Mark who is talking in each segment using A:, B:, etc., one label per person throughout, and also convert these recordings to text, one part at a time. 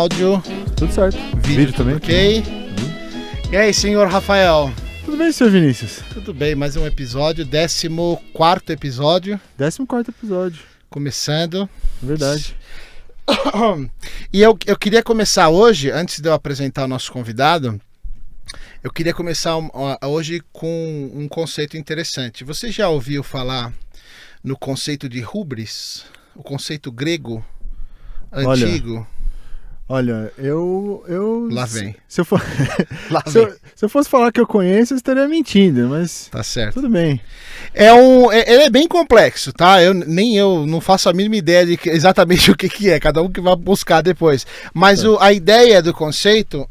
A: Áudio.
B: Tudo certo.
A: Vídeo também. Ok. E aí, senhor Rafael?
B: Tudo bem, senhor Vinícius?
A: Tudo bem, mais um episódio, 14º episódio.
B: 14º episódio.
A: Começando.
B: Verdade.
A: E eu queria começar hoje, antes de eu apresentar o nosso convidado, eu queria começar hoje com um conceito interessante. Você já ouviu falar no conceito de hubris? O conceito grego antigo?
B: Olha, eu
A: Lá vem.
B: Se eu for...
A: Lá vem.
B: Se eu fosse falar que eu conheço, eu estaria mentindo, mas
A: tá certo.
B: Tudo bem.
A: Ele é bem complexo, tá? Eu não faço a mínima ideia de exatamente o que é, cada um que vai buscar depois. Mas a ideia do conceito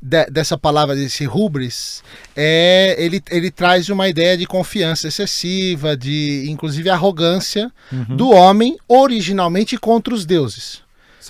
A: dessa palavra, desse hubris, ele traz uma ideia de confiança excessiva, de inclusive arrogância do homem originalmente contra os deuses.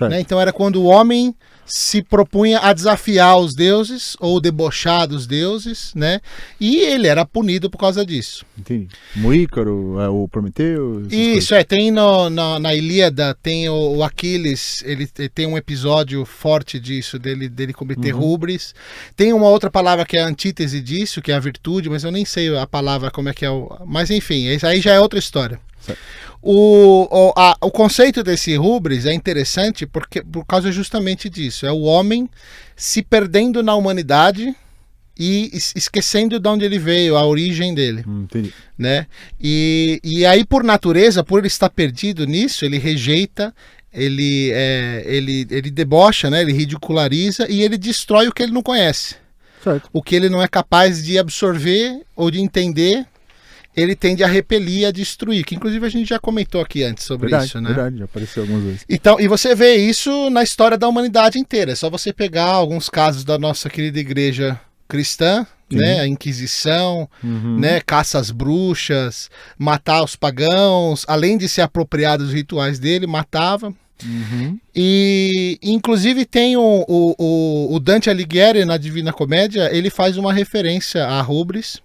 A: Né? Então era quando o homem se propunha a desafiar os deuses ou debochar dos deuses, né? E ele era punido por causa disso.
B: Entendi. O Ícaro, o Prometeu.
A: Isso, tem na Ilíada, tem o Aquiles, ele tem um episódio forte disso, dele cometer hubris. Tem uma outra palavra que é a antítese disso, que é a virtude, mas eu nem sei a palavra como é que é. Mas enfim, isso aí já é outra história. Certo. O conceito desse hubris é interessante por causa justamente disso. É o homem se perdendo na humanidade e esquecendo de onde ele veio, a origem dele.
B: Entendi.
A: Né? E aí, por natureza, por ele estar perdido nisso, ele rejeita, ele debocha, né? Ele ridiculariza e ele destrói o que ele não conhece.
B: Certo.
A: O que ele não é capaz de absorver ou de entender, ele tende a repelir, a destruir, que inclusive a gente já comentou aqui antes sobre isso, né?
B: Verdade, já apareceu algumas vezes.
A: Então, e você vê isso na história da humanidade inteira. É só você pegar alguns casos da nossa querida igreja cristã, né? A Inquisição, né? Caça às bruxas, matar os pagãos, além de se apropriar dos rituais dele, matava. E inclusive tem o Dante Alighieri na Divina Comédia, ele faz uma referência a hubris,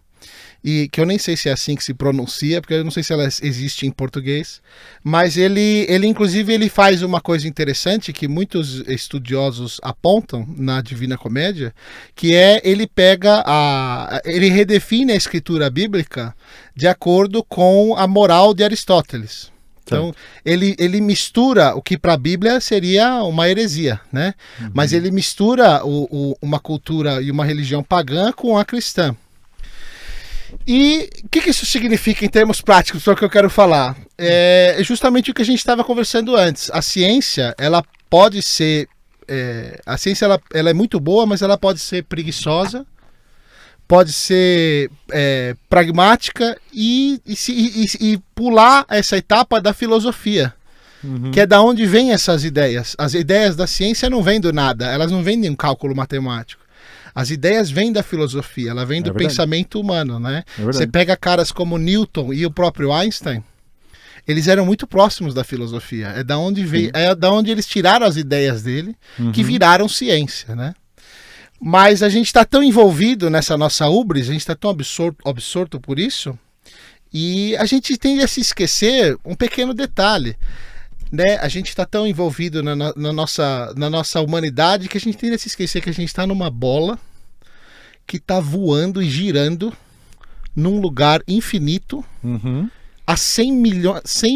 A: e que eu nem sei se é assim que se pronuncia, porque eu não sei se ela existe em português, mas ele inclusive ele faz uma coisa interessante que muitos estudiosos apontam na Divina Comédia, que ele ele redefine a escritura bíblica de acordo com a moral de Aristóteles. Então, ele mistura o que para a Bíblia seria uma heresia, né? Mas ele mistura uma cultura e uma religião pagã com a cristã. E o que isso significa em termos práticos, só que eu quero falar? É justamente o que a gente estava conversando antes. A ciência, ela pode ser... a ciência ela é muito boa, mas ela pode ser preguiçosa, pode ser pragmática e pular essa etapa da filosofia, que é da onde vêm essas ideias. As ideias da ciência não vêm do nada, elas não vêm de um cálculo matemático. As ideias vêm da filosofia, ela vem do pensamento humano, né? Você pega caras como Newton e o próprio Einstein, eles eram muito próximos da filosofia. É da onde eles tiraram as ideias dele, que viraram ciência, né? Mas a gente está tão envolvido nessa nossa hubris, a gente está tão absorto por isso, e a gente tende a se esquecer um pequeno detalhe. Né? A gente está tão envolvido na nossa humanidade que a gente tende a se esquecer que a gente está numa bola que está voando e girando num lugar infinito a 100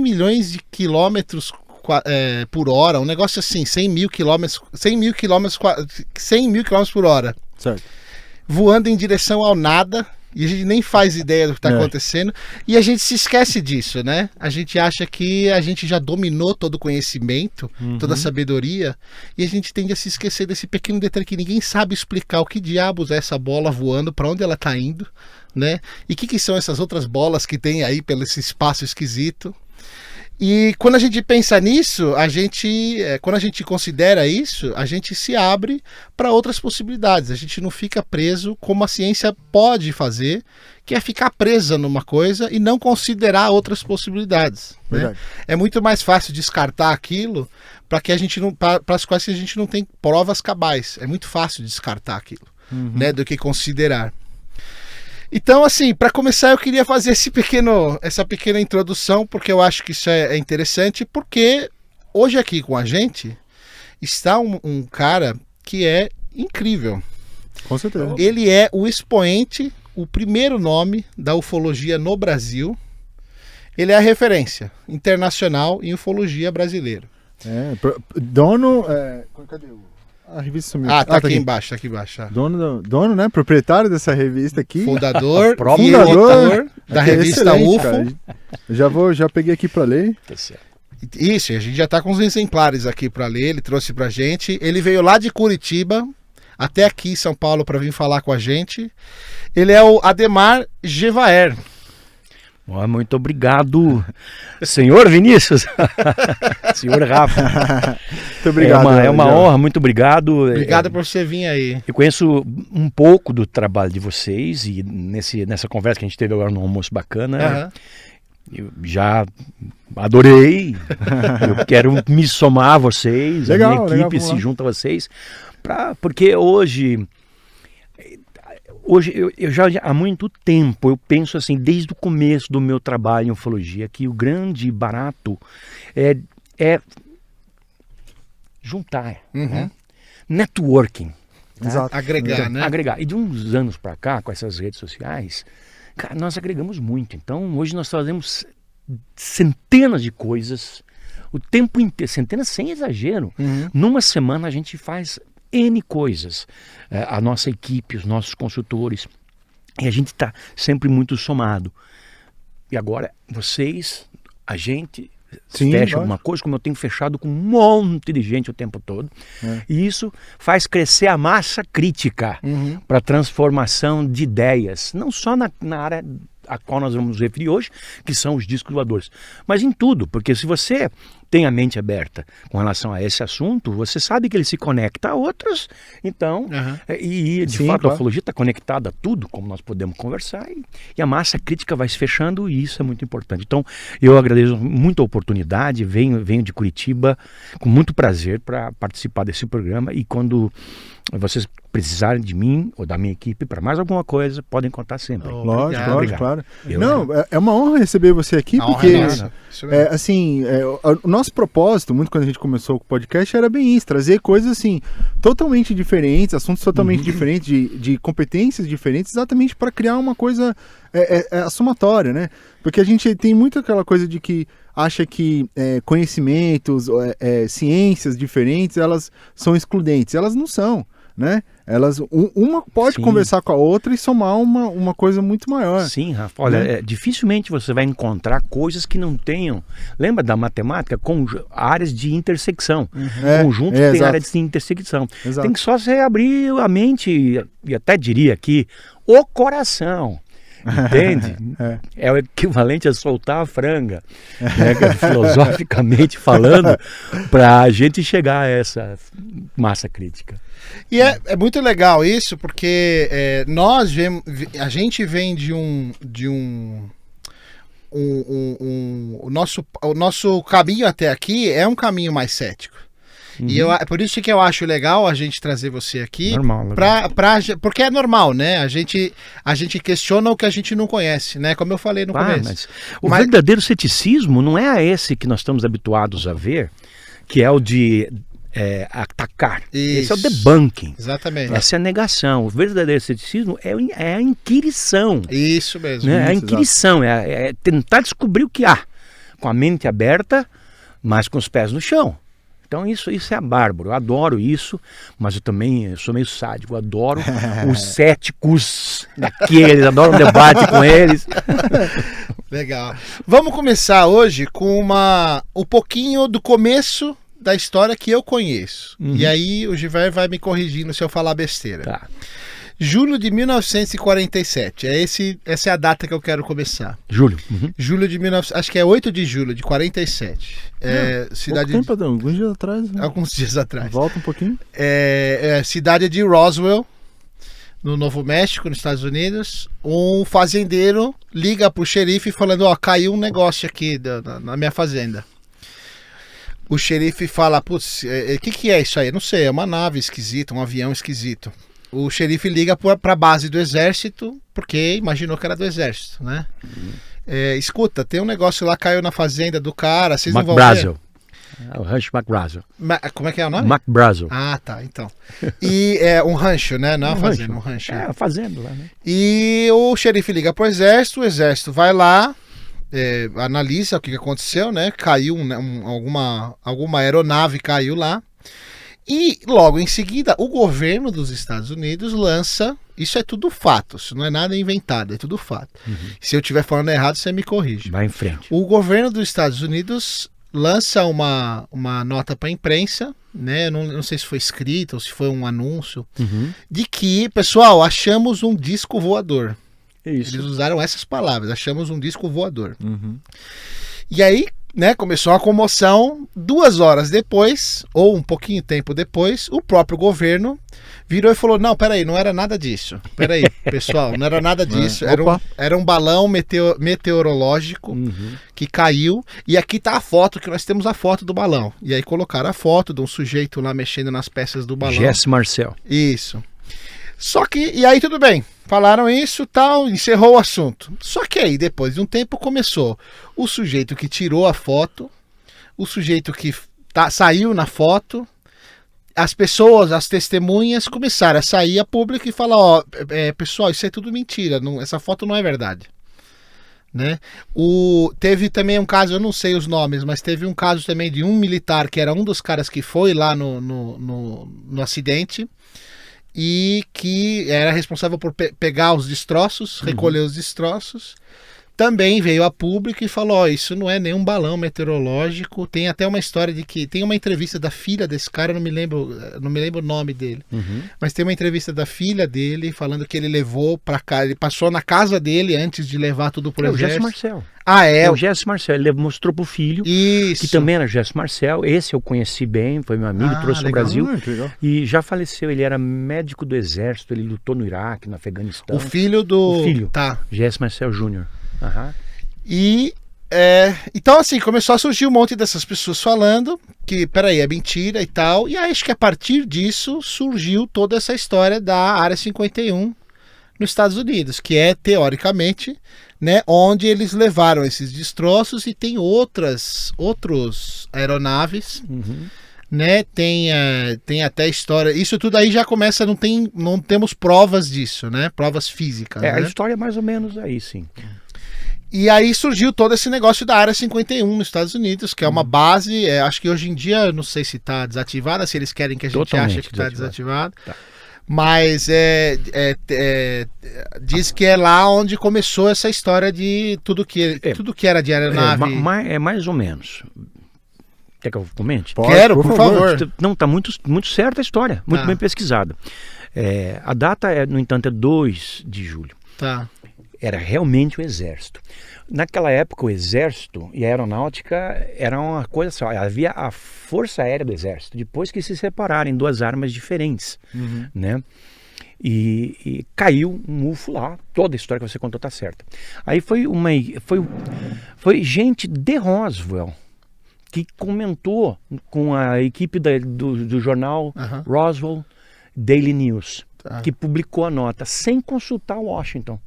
A: milhões de quilômetros por hora, um negócio assim, 100 mil quilômetros por hora.
B: Certo.
A: Voando em direção ao nada. E a gente nem faz ideia do que está acontecendo. E a gente se esquece disso, né? A gente acha que a gente já dominou todo o conhecimento, toda a sabedoria. E a gente tende a se esquecer desse pequeno detalhe que ninguém sabe explicar o que diabos é essa bola voando, para onde ela está indo, né? E o que são essas outras bolas que tem aí pelo esse espaço esquisito. E quando a gente pensa nisso, quando a gente considera isso, a gente se abre para outras possibilidades. A gente não fica preso como a ciência pode fazer, que é ficar presa numa coisa e não considerar outras possibilidades. Né? É muito mais fácil descartar aquilo para as quais a gente não tem provas cabais. É muito fácil descartar aquilo, né, do que considerar. Então, assim, para começar, eu queria fazer essa pequena introdução, porque eu acho que isso é interessante, porque hoje aqui com a gente, está um cara que é incrível.
B: Com certeza.
A: Ele é o expoente, o primeiro nome da ufologia no Brasil. Ele é a referência internacional em ufologia brasileira.
B: Dono... cadê a revista sumiu?
A: Tá aqui embaixo, tá aqui embaixo.
B: Dono, né? Proprietário dessa revista aqui.
A: Fundador
B: e
A: editor da revista UFO.
B: Cara. Já peguei aqui para ler.
A: Isso, a gente já tá com os exemplares aqui para ler, ele trouxe pra gente. Ele veio lá de Curitiba até aqui em São Paulo para vir falar com a gente. Ele é o Ademar Gevaer.
C: Muito obrigado, senhor Vinícius. Senhor Rafa.
B: Muito obrigado.
C: É uma honra, muito obrigado.
A: Obrigado por você vir aí.
C: Eu conheço um pouco do trabalho de vocês e nessa conversa que a gente teve agora no almoço bacana, eu já adorei. Eu quero me somar a vocês,
B: legal,
C: a minha equipe se junta a vocês, porque hoje eu já há muito tempo eu penso assim, desde o começo do meu trabalho em ufologia, que o grande barato é juntar, né? Networking,
B: Exato.
A: Agregar, né?
C: Agregar. E de uns anos para cá, com essas redes sociais, cara, nós agregamos muito. Então hoje nós fazemos centenas de coisas o tempo inteiro, centenas sem exagero. Numa semana a gente faz N coisas, a nossa equipe, os nossos consultores, e a gente está sempre muito somado. E agora vocês, a gente fecha alguma coisa, como eu tenho fechado com um monte de gente o tempo todo, e isso faz crescer a massa crítica para a transformação de ideias, não só na área a qual nós vamos nos referir hoje, que são os discos voadores, mas em tudo, porque se você tem a mente aberta com relação a esse assunto, você sabe que ele se conecta a outros, então, e de fato a ufologia está conectada a tudo, como nós podemos conversar, e a massa crítica vai se fechando, e isso é muito importante. Então, eu agradeço muito a oportunidade, venho de Curitiba com muito prazer para participar desse programa, e quando vocês precisarem de mim ou da minha equipe para mais alguma coisa, podem contar sempre.
B: Lógico, claro. É uma honra receber você aqui, porque o nosso propósito, muito quando a gente começou com o podcast, era bem isso, trazer coisas assim, totalmente diferentes, assuntos totalmente diferentes, de competências diferentes, exatamente para criar uma coisa a somatória, né? Porque a gente tem muito aquela coisa de que acha que conhecimentos, ciências diferentes, elas são excludentes. Elas não são, né? Uma pode conversar com a outra e somar uma coisa muito maior.
C: Sim, Rafa. Olha, dificilmente você vai encontrar coisas que não tenham... Lembra da matemática? Com áreas de intersecção. Conjuntos tem áreas de intersecção.
B: Exato.
C: Tem que só você abrir a mente, e até diria aqui, o coração. Entende? É o equivalente a soltar a franga, né? Filosoficamente falando, para a gente chegar a essa massa crítica.
A: E é muito legal isso, porque a gente vem o nosso caminho até aqui é um caminho mais cético. E por isso que eu acho legal a gente trazer você aqui.
C: Normal.
A: Porque é normal, né? A gente questiona o que a gente não conhece, né? Como eu falei no começo.
C: O verdadeiro ceticismo não é esse que nós estamos habituados a ver, que é o de atacar.
A: Isso.
C: Esse é o debunking.
A: Exatamente.
C: Essa é a negação. O verdadeiro ceticismo é a inquirição.
A: Isso mesmo.
C: Né? A inquirição, é tentar descobrir o que há, com a mente aberta, mas com os pés no chão. Então isso é bárbaro, eu adoro isso, mas eu também sou meio sádico, eu adoro os céticos daqueles, adoro um debate com eles.
A: Legal. Vamos começar hoje com um pouquinho do começo da história que eu conheço. E aí o Gevaer vai me corrigindo se eu falar besteira.
C: Tá.
A: Julho de 1947, essa é a data que eu quero começar.
C: Julho.
A: Julho de 19... Acho que é 8 de julho de 47.
B: Cidade tempo, alguns dias atrás. Né?
A: Alguns dias atrás.
B: Volta um pouquinho.
A: Cidade de Roswell, no Novo México, nos Estados Unidos. Um fazendeiro liga pro xerife falando, caiu um negócio aqui na minha fazenda. O xerife fala, putz, o que é isso aí? Não sei, é uma nave esquisita, um avião esquisito. O xerife liga para a base do exército, porque imaginou que era do exército, né? Escuta, tem um negócio lá, caiu na fazenda do cara, vocês não vão ver?
C: O Rancho McBrazel.
A: Como é que é o nome?
C: McBrazel.
A: Ah, tá, então. E é um rancho, né? Não é uma fazenda, um rancho.
C: É, a fazenda lá, né?
A: E o xerife liga pro exército, o exército vai lá, analisa o que aconteceu, né? Caiu alguma aeronave caiu lá. E logo em seguida, o governo dos Estados Unidos lança... Isso é tudo fato, isso não é nada inventado, é tudo fato. Se eu estiver falando errado, você me corrige.
C: Vai em frente.
A: O governo dos Estados Unidos lança uma nota para a imprensa, né? Não sei se foi escrita ou se foi um anúncio, de que, pessoal, achamos um disco voador.
C: Isso.
A: Eles usaram essas palavras, achamos um disco voador. E aí, né, começou a comoção. 2 horas depois, ou um pouquinho tempo depois, o próprio governo virou e falou, não, peraí, não era nada disso. Peraí, pessoal, não era nada disso. Era um balão meteorológico que caiu. E aqui tá a foto, que nós temos a foto do balão. E aí colocaram a foto de um sujeito lá mexendo nas peças do balão.
C: Jesse Marcel.
A: Isso. Só que, e aí tudo bem, falaram isso, tal, encerrou o assunto. Só que aí, depois de um tempo, começou o sujeito que tirou a foto, o sujeito que saiu na foto, as pessoas, as testemunhas começaram a sair a público e falar, pessoal, isso é tudo mentira, essa foto não é verdade. Né? Teve também um caso, eu não sei os nomes, mas teve um caso também de um militar que era um dos caras que foi lá no acidente, e que era responsável por pegar os destroços, recolher os destroços, também veio a público e falou, isso não é nenhum balão meteorológico. Tem até uma história de que, tem uma entrevista da filha desse cara, não me lembro o nome dele, mas tem uma entrevista da filha dele falando que ele levou pra cá, ele passou na casa dele antes de levar tudo pro exército.
C: O Jesse Marcel.
A: Ah, é?
C: O Jesse Marcel, ele mostrou pro filho,
A: isso,
C: que também era Jesse Marcel. Esse eu conheci bem, foi meu amigo, trouxe ao Brasil. E já faleceu, ele era médico do exército, ele lutou no Iraque, no Afeganistão.
A: O filho do...
C: O filho,
A: tá.
C: Jesse Marcel Jr.
A: E então assim, começou a surgir um monte dessas pessoas falando que, peraí, é mentira e tal. E aí, acho que a partir disso surgiu toda essa história da Área 51 nos Estados Unidos, que é, teoricamente, né, onde eles levaram esses destroços, e tem outros aeronaves, né, tem até história, isso tudo aí já começa, não temos provas disso, né, provas físicas.
C: A
A: né?
C: história é mais ou menos aí, sim.
A: E aí surgiu todo esse negócio da Área 51 nos Estados Unidos, que é uma base, acho que hoje em dia, não sei se está desativada, se eles querem que a gente
C: Totalmente
A: ache que está desativado.
C: Tá.
A: Mas diz que é lá onde começou essa história de tudo que era de aeronave.
C: É mais ou menos. Quer que eu comente?
A: Quero, por favor.
C: Não, está muito, muito certa a história, muito bem pesquisada. A data, no entanto, é 2 de julho.
A: Tá.
C: Era realmente o exército. Naquela época, o exército e a aeronáutica eram uma coisa só. Havia a Força Aérea do Exército, depois que se separaram em 2 armas diferentes, né? E caiu um UFO lá. Toda a história que você contou está certa. Aí foi gente de Roswell que comentou com a equipe do jornal Roswell Daily News, que publicou a nota sem consultar Washington.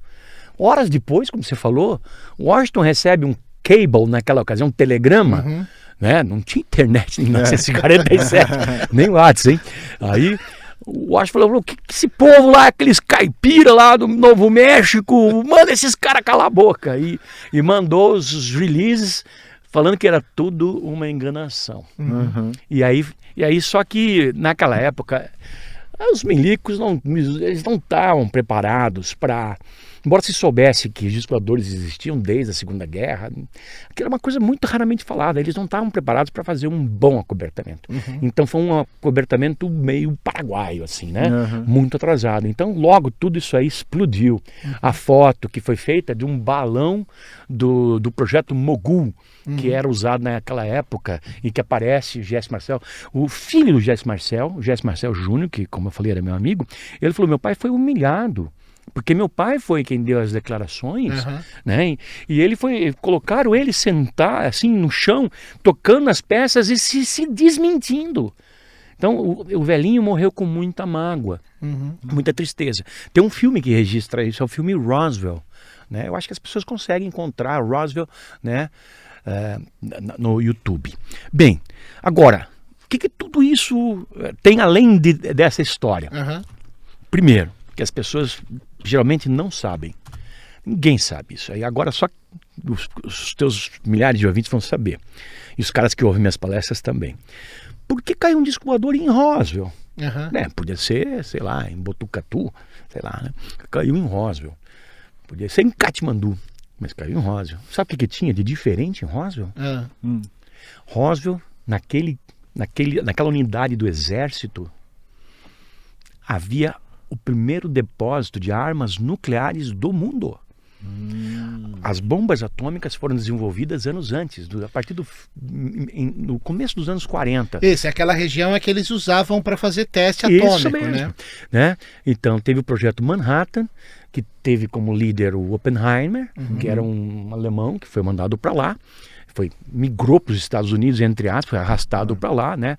C: Horas depois, como você falou, Washington recebe um cable, naquela ocasião, um telegrama, né? Não tinha internet em 1947, nem WhatsApp, hein? Aí o Washington falou, o que esse povo lá, aqueles caipira lá do Novo México, manda esses caras calar a boca. E mandou os releases falando que era tudo uma enganação. E aí, só que naquela época, os milicos não estavam preparados para... Embora se soubesse que os disparadores existiam desde a Segunda Guerra, aquilo era uma coisa muito raramente falada. Eles não estavam preparados para fazer um bom acobertamento. Então foi um acobertamento meio paraguaio, assim, né? Muito atrasado. Então logo tudo isso aí explodiu. A foto que foi feita de um balão do projeto Mogul, que era usado naquela época, e que aparece o Jesse Marcel. O filho do Jesse Marcel, o Jesse Marcel Jr., que, como eu falei, era meu amigo, ele falou, meu pai foi humilhado. Porque meu pai foi quem deu as declarações, né? E colocaram ele sentar assim no chão, tocando as peças e se desmentindo. Então o velhinho morreu com muita mágoa, muita tristeza. Tem um filme que registra isso, é o filme Roswell, né? Eu acho que as pessoas conseguem encontrar Roswell, né? no YouTube. Bem, agora, o que tudo isso tem além dessa história?
A: Uhum.
C: Primeiro, que as pessoas geralmente não sabem. Ninguém sabe isso. Aí agora só os teus milhares de ouvintes vão saber. E os caras que ouvem minhas palestras também. Por que caiu um disco voador em Roswell?
A: Uhum.
C: Podia ser, sei lá, em Botucatu, sei lá, né? Caiu em Roswell. Podia ser em Katmandu, mas caiu em Roswell. Sabe o que tinha de diferente em Roswell? Roswell, naquela unidade do exército, havia o primeiro depósito de armas nucleares do mundo. As bombas atômicas foram desenvolvidas anos antes, no começo dos anos 40.
A: Isso, aquela região é que eles usavam para fazer teste
C: Isso
A: atômico,
C: mesmo, né? Então teve o projeto Manhattan, que teve como líder o Oppenheimer, que era um alemão que foi mandado para lá, migrou para os Estados Unidos, entre aspas, foi arrastado para lá, né?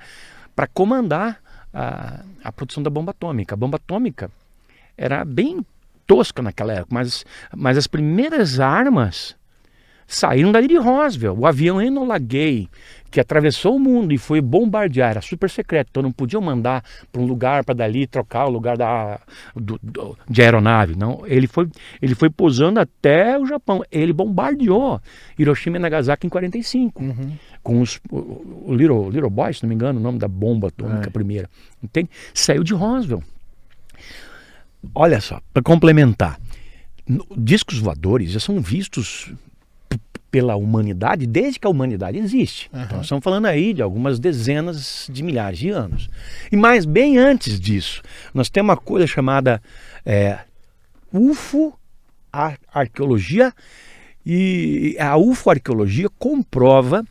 C: Para comandar a produção da bomba atômica. A bomba atômica era bem tosca naquela época, mas as primeiras armas saíram dali de Roswell. O avião Enola Gay, que atravessou o mundo e foi bombardear, era super secreto, então não podiam mandar para um lugar para dali trocar o lugar de aeronave. Não, ele foi pousando até o Japão. Ele bombardeou Hiroshima e Nagasaki em 45, com o Little Boy, se não me engano, o nome da bomba atômica primeira. Entende? Saiu de Roswell. Olha só, para complementar, discos voadores já são vistos pela humanidade desde que a humanidade existe. Então nós estamos falando aí de algumas dezenas de milhares de anos. E mais bem antes disso, nós temos uma coisa chamada UFO-arqueologia, e a UFO-arqueologia comprova,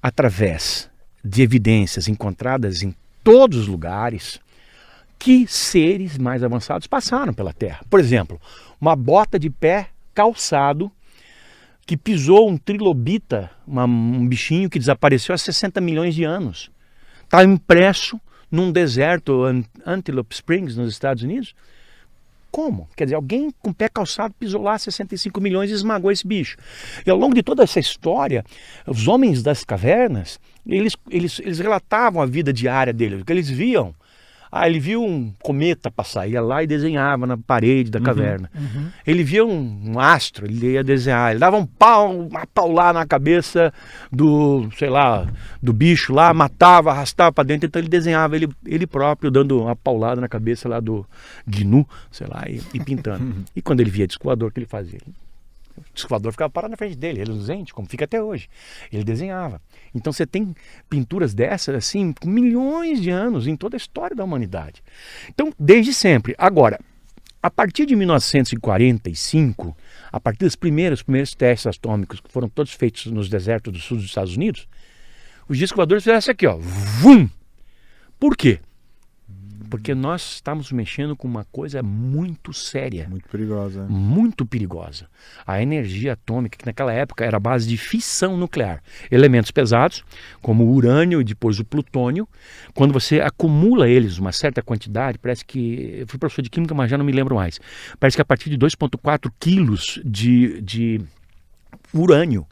C: através de evidências encontradas em todos os lugares, que seres mais avançados passaram pela Terra. Por exemplo, uma bota de pé calçado que pisou um trilobita, um bichinho que desapareceu há 60 milhões de anos. Está impresso num deserto, Antelope Springs, nos Estados Unidos. Como? Quer dizer, alguém com pé calçado pisou lá 65 milhões e esmagou esse bicho. E ao longo de toda essa história, os homens das cavernas, eles relatavam a vida diária deles, o que eles viam. Ele viu um cometa passar, ia lá e desenhava na parede da caverna. Ele via um astro, ele ia desenhar. Ele dava uma paulada na cabeça do bicho lá, matava, arrastava para dentro. Então ele desenhava ele próprio, dando uma paulada na cabeça lá do Gnu, sei lá, e pintando. E quando ele via disco voador, o que ele fazia? O disco voador ficava parado na frente dele, reluzente, como fica até hoje. Ele desenhava. Então você tem pinturas dessas, assim, com milhões de anos em toda a história da humanidade. Então, desde sempre. Agora, a partir de 1945, a partir dos primeiros testes atômicos, que foram todos feitos nos desertos do sul dos Estados Unidos, os discos voadores fizeram isso aqui, ó. Vum! Por quê? Porque nós estamos mexendo com uma coisa muito séria.
B: Muito perigosa.
C: Muito perigosa. A energia atômica, que naquela época era a base de fissão nuclear. Elementos pesados, como o urânio e depois o plutônio, quando você acumula eles uma certa quantidade, parece que... Eu fui professor de química, mas já não me lembro mais. Parece que a partir de 2,4 quilos de urânio,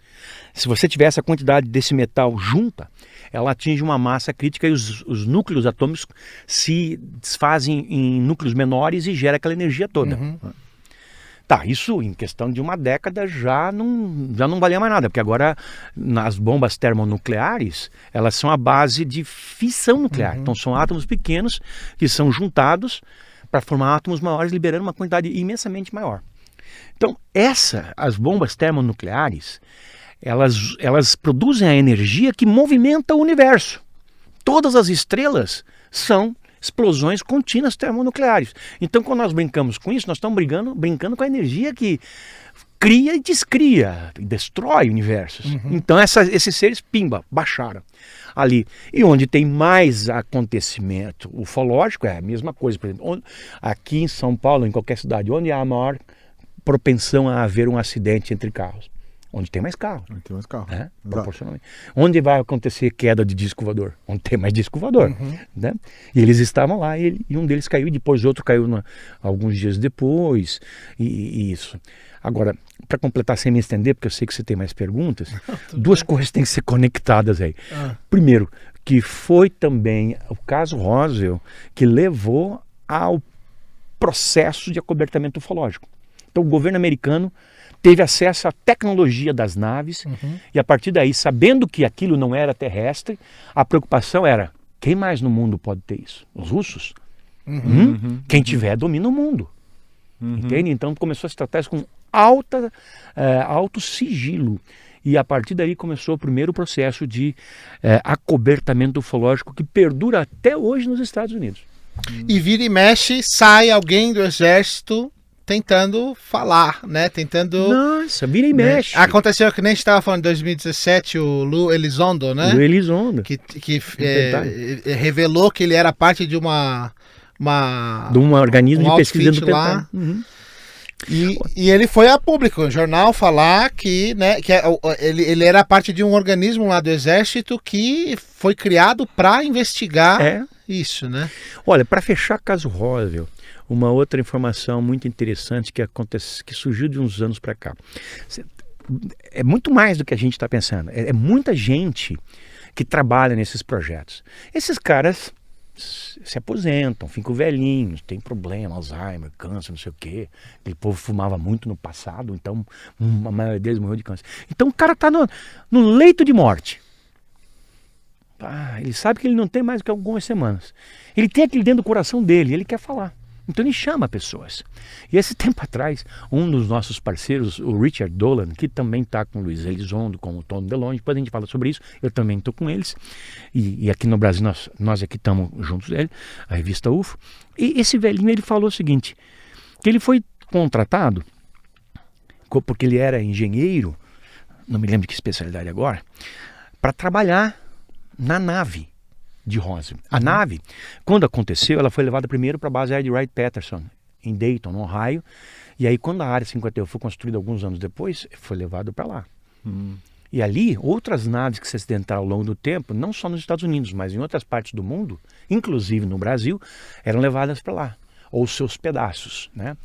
C: se você tiver essa quantidade desse metal junta, ela atinge uma massa crítica e os núcleos atômicos se desfazem em núcleos menores e gera aquela energia toda. Tá, isso em questão de uma década já não valia mais nada, porque agora as bombas termonucleares, elas são a base de fissão nuclear. Então são átomos pequenos que são juntados para formar átomos maiores, liberando uma quantidade imensamente maior. Então as bombas termonucleares, elas produzem a energia que movimenta o universo. Todas as estrelas são explosões contínuas termonucleares. Então, quando nós brincamos com isso, nós estamos brincando com a energia que cria e descria, e destrói universos. Então, esses seres, pimba, baixaram ali. E onde tem mais acontecimento ufológico, é a mesma coisa. Por exemplo, aqui em São Paulo, em qualquer cidade, onde há a maior propensão a haver um acidente entre carros? Onde tem mais carro.
B: Onde tem mais carro.
C: Né? Proporcionalmente. Onde vai acontecer queda de disco voador? Onde tem mais disco voador. Né? E eles estavam lá e um deles caiu e depois outro caiu alguns dias depois. E isso. Agora, para completar sem me estender, porque eu sei que você tem mais perguntas, duas coisas têm que ser conectadas aí. Primeiro, que foi também o caso Roswell que levou ao processo de acobertamento ufológico. Então, o governo americano teve acesso à tecnologia das naves e a partir daí, sabendo que aquilo não era terrestre, a preocupação era, quem mais no mundo pode ter isso? Os russos? Quem tiver domina o mundo. Entende? Então começou a se tratar isso com alto sigilo. E a partir daí começou o primeiro processo de acobertamento ufológico que perdura até hoje nos Estados Unidos.
A: E vira e mexe, sai alguém do exército tentando falar, né? Tentando...
C: Nossa, vira e mexe.
A: Aconteceu que nem a gente estava falando em 2017, o Lou Elizondo, né?
C: Lou Elizondo.
A: Que revelou que ele era parte de de um
C: organismo de pesquisa do
A: lá. E ele foi a público, um jornal falar que, né, ele era parte de um organismo lá do exército que foi criado para investigar isso, né?
C: Olha, para fechar caso Roswell, uma outra informação muito interessante que surgiu de uns anos para cá. É muito mais do que a gente está pensando. É muita gente que trabalha nesses projetos. Esses caras se aposentam, ficam velhinhos, tem problema, Alzheimer, câncer, não sei o quê. Aquele povo fumava muito no passado, então a maioria deles morreu de câncer. Então o cara está no leito de morte. Ele sabe que ele não tem mais do que algumas semanas. Ele tem aquilo dentro do coração dele, ele quer falar. Então ele chama pessoas. E esse tempo atrás, um dos nossos parceiros, o Richard Dolan, que também está com o Luiz Elizondo, com o Tom DeLonge, depois a gente fala sobre isso, eu também estou com eles. E aqui no Brasil nós aqui estamos juntos dele, a revista UFO. E esse velhinho, ele falou o seguinte, que ele foi contratado, porque ele era engenheiro, não me lembro de que especialidade agora, para trabalhar na nave de Roswell. A nave, quando aconteceu, ela foi levada primeiro para a base Ed Wright-Patterson, em Dayton, no Ohio, e aí quando a Área 51 foi construída alguns anos depois, foi levado para lá. E ali, outras naves que se acidentaram ao longo do tempo, não só nos Estados Unidos, mas em outras partes do mundo, inclusive no Brasil, eram levadas para lá, ou seus pedaços, né?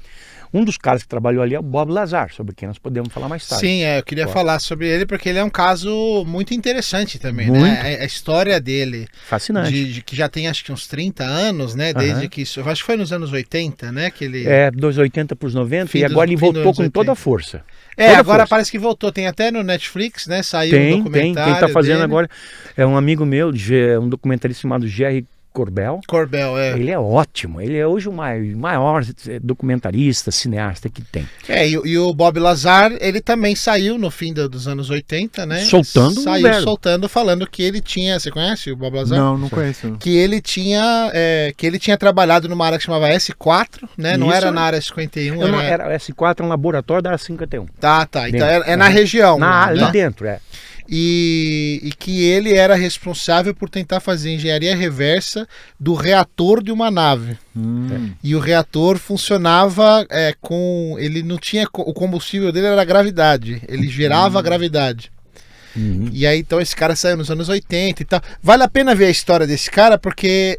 C: Um dos caras que trabalhou ali é o Bob Lazar, sobre quem nós podemos falar mais tarde.
A: Sim, eu queria falar sobre ele porque ele é um caso muito interessante também, né? A história dele...
C: Fascinante.
A: Que já tem acho que uns 30 anos, né? Desde que isso... Eu acho que foi nos anos 80, né? Que ele...
C: dos 80 para os 90 e agora ele voltou com toda a força.
A: Agora parece que voltou. Tem até no Netflix, né? Saiu um documentário.
C: Quem está fazendo
A: dele
C: agora é um amigo meu, um documentarista chamado Jerry Corbell. Ele é ótimo, ele é hoje o maior documentarista, cineasta que tem.
A: E o Bob Lazar, ele também saiu no fim dos anos 80, né? Soltando, falando que ele tinha... Você conhece o Bob Lazar?
B: Não conheço.
A: Que ele tinha trabalhado numa área que chamava S4, né? Não era na área 51.
C: Era S4, um laboratório da área 51.
A: Tá. Então é na região.
C: Ali dentro,
A: E que ele era responsável por tentar fazer engenharia reversa do reator de uma nave. E o reator funcionava ele não tinha... O combustível dele era a gravidade. Ele gerava a gravidade. E aí então esse cara saiu nos anos 80 e tal. Vale a pena ver a história desse cara porque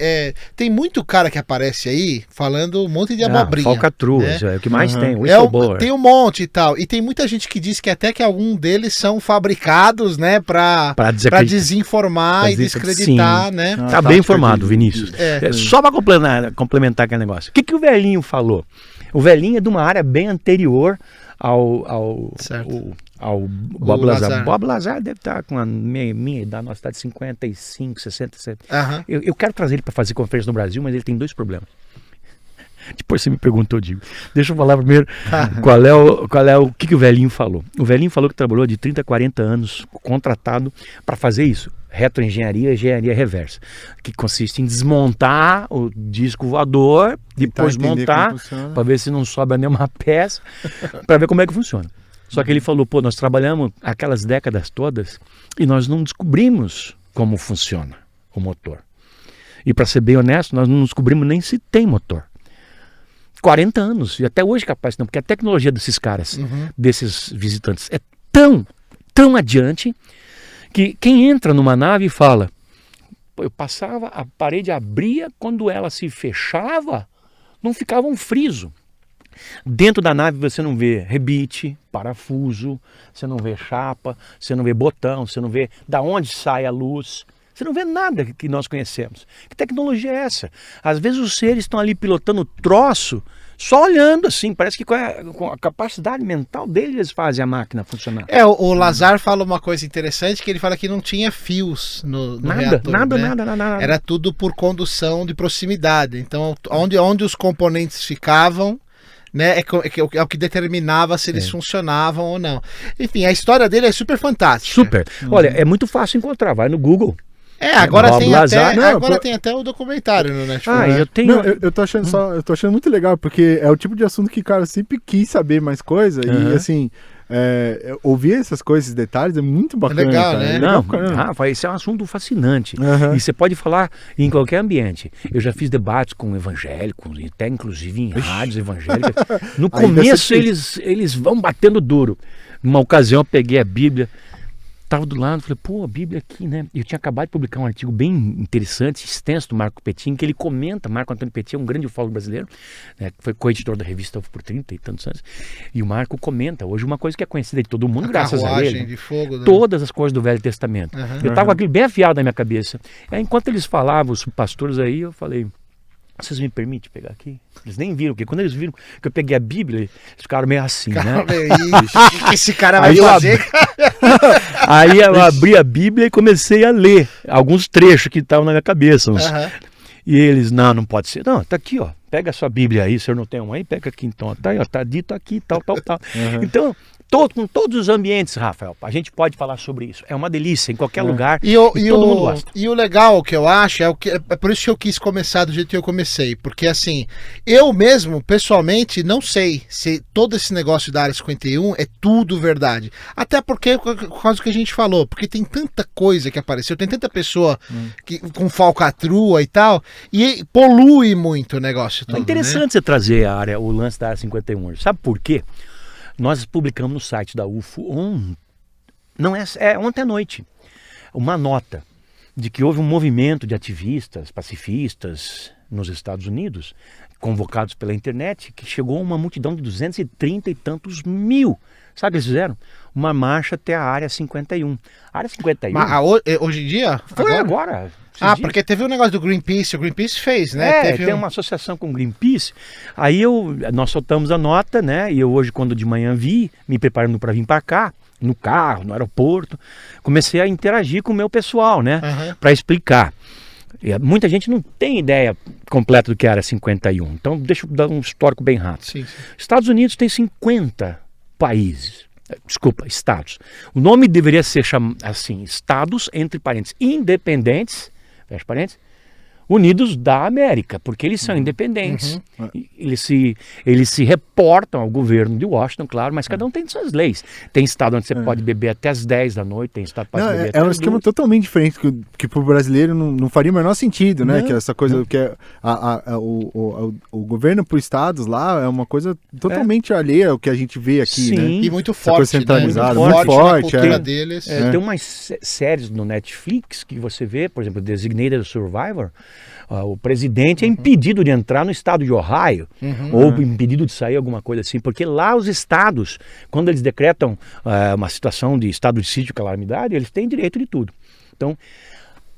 A: tem muito cara que aparece aí falando um monte de abobrinha.
C: Falcatruas,
A: né?
C: É o que mais tem,
A: tem um monte e tal. E tem muita gente que diz que até que algum deles são fabricados, né, pra desinformar e descreditar, né?
C: Tá bem informado, Vinícius. Só pra complementar aquele negócio. O que o velhinho falou? O velhinho é de uma área bem anterior ao Bob Lazar. Bob Lazar deve estar com a minha idade, nossa idade, 55, 60, 70. Eu quero trazer ele para fazer conferência no Brasil, mas ele tem dois problemas. Depois você me perguntou, Digo. Deixa eu falar primeiro o que o velhinho falou. O velhinho falou que trabalhou de 30 a 40 anos contratado para fazer isso. Retroengenharia e engenharia reversa. Que consiste em desmontar o disco voador, depois montar, para ver se não sobra nenhuma peça, para ver como é que funciona. Só que ele falou, nós trabalhamos aquelas décadas todas e nós não descobrimos como funciona o motor. E para ser bem honesto, nós não descobrimos nem se tem motor. 40 anos, e até hoje capaz não, porque a tecnologia desses caras, desses visitantes, é tão adiante, que quem entra numa nave fala, eu passava, a parede abria, quando ela se fechava, não ficava um friso. Dentro da nave você não vê rebite, parafuso, você não vê chapa, você não vê botão, você não vê da onde sai a luz, você não vê nada que nós conhecemos. Que tecnologia é essa? Às vezes os seres estão ali pilotando o troço, só olhando assim, parece que com a capacidade mental deles eles fazem a máquina funcionar.
A: O Lazar fala uma coisa interessante, que ele fala que não tinha fios no reator. Nada. Era tudo por condução de proximidade. Então, onde os componentes ficavam, né, é o que determinava se eles funcionavam ou não. Enfim, a história dele é super fantástica.
C: Super. Olha, é muito fácil encontrar, vai no Google.
A: Agora tem até o documentário no Netflix.
B: Eu tô achando muito legal, porque é o tipo de assunto que o cara sempre quis saber mais coisa, e assim, ouvir essas coisas, esses detalhes, é muito bacana.
A: É legal,
B: cara.
A: né?
C: Rafa, esse é um assunto fascinante. E você pode falar em qualquer ambiente. Eu já fiz debates com evangélicos, até inclusive em rádios evangélicas. No começo eles vão batendo duro. Numa ocasião eu peguei a Bíblia, estava do lado, falei, a Bíblia aqui, né? Eu tinha acabado de publicar um artigo bem interessante, extenso, do Marco Petin, que ele comenta. Marco Antônio Petin é um grande ufólogo brasileiro, né? Foi co-editor da revista UFO por 30 e tantos anos. E o Marco comenta hoje uma coisa que é conhecida de todo mundo, graças a ele.
A: De fogo, né?
C: Todas as coisas do Velho Testamento. Eu estava com aquilo bem afiado na minha cabeça. Aí, enquanto eles falavam, os pastores aí, eu falei, vocês me permitem pegar aqui? Eles nem viram, porque quando eles viram que eu peguei a Bíblia, eles ficaram meio assim, né?
A: O que esse cara vai fazer?
C: Aí eu abri a Bíblia e comecei a ler alguns trechos que estavam na minha cabeça. E eles, não pode ser. Não, tá aqui, ó. Pega a sua Bíblia aí, o senhor não tem um aí? Pega aqui então. Tá aí, ó, tá dito aqui, tal. Então, com todos os ambientes, Rafael, a gente pode falar sobre isso. É uma delícia, em qualquer lugar, e todo mundo gosta.
A: E o legal que eu acho, é por isso que eu quis começar do jeito que eu comecei, porque assim, eu mesmo, pessoalmente, não sei se todo esse negócio da Área 51 é tudo verdade. Até porque, por causa do que a gente falou, porque tem tanta coisa que apareceu, tem tanta pessoa com falcatrua e tal, e polui muito o negócio todo.
C: É interessante você trazer o lance da Área 51, sabe por quê? Nós publicamos no site da UFO ontem à noite uma nota de que houve um movimento de ativistas, pacifistas nos Estados Unidos, convocados pela internet, que chegou a uma multidão de 230 e tantos mil. Sabe o que eles fizeram? Uma marcha até a Área 51. A Área 51...
A: Mas hoje em dia?
C: Foi agora.
A: Porque teve um negócio do Greenpeace, o Greenpeace fez, né?
C: Tem uma associação com o Greenpeace. Aí nós soltamos a nota, né? E eu hoje, quando de manhã me preparando para vir para cá, no carro, no aeroporto, comecei a interagir com o meu pessoal, né? Para explicar. Muita gente não tem ideia completa do que é a Área 51. Então, deixa eu dar um histórico bem rápido.
A: Sim.
C: Estados Unidos tem 50 estados. O nome deveria ser chamado assim, estados, entre parênteses, independentes, fecha parênteses, Unidos da América, porque eles são independentes. Eles se reportam ao governo de Washington, claro, mas cada um tem suas leis. Tem estado onde você pode beber até as 10 da noite, tem estado que pode beber até
B: as 2. É um esquema totalmente diferente, que para o brasileiro não faria o menor sentido, né? Que essa coisa que o governo para os estados lá é uma coisa totalmente alheia ao que a gente vê aqui,
C: Sim.
B: né?
A: E muito forte,
B: centralizado,
A: né?
B: muito forte.
A: Na cultura deles.
C: Tem umas séries no Netflix que você vê, por exemplo, Designated Survivor. O presidente é impedido de entrar no estado de Ohio, ou impedido de sair, alguma coisa assim, porque lá os estados, quando eles decretam uma situação de estado de sítio, calamidade, eles têm direito de tudo. Então,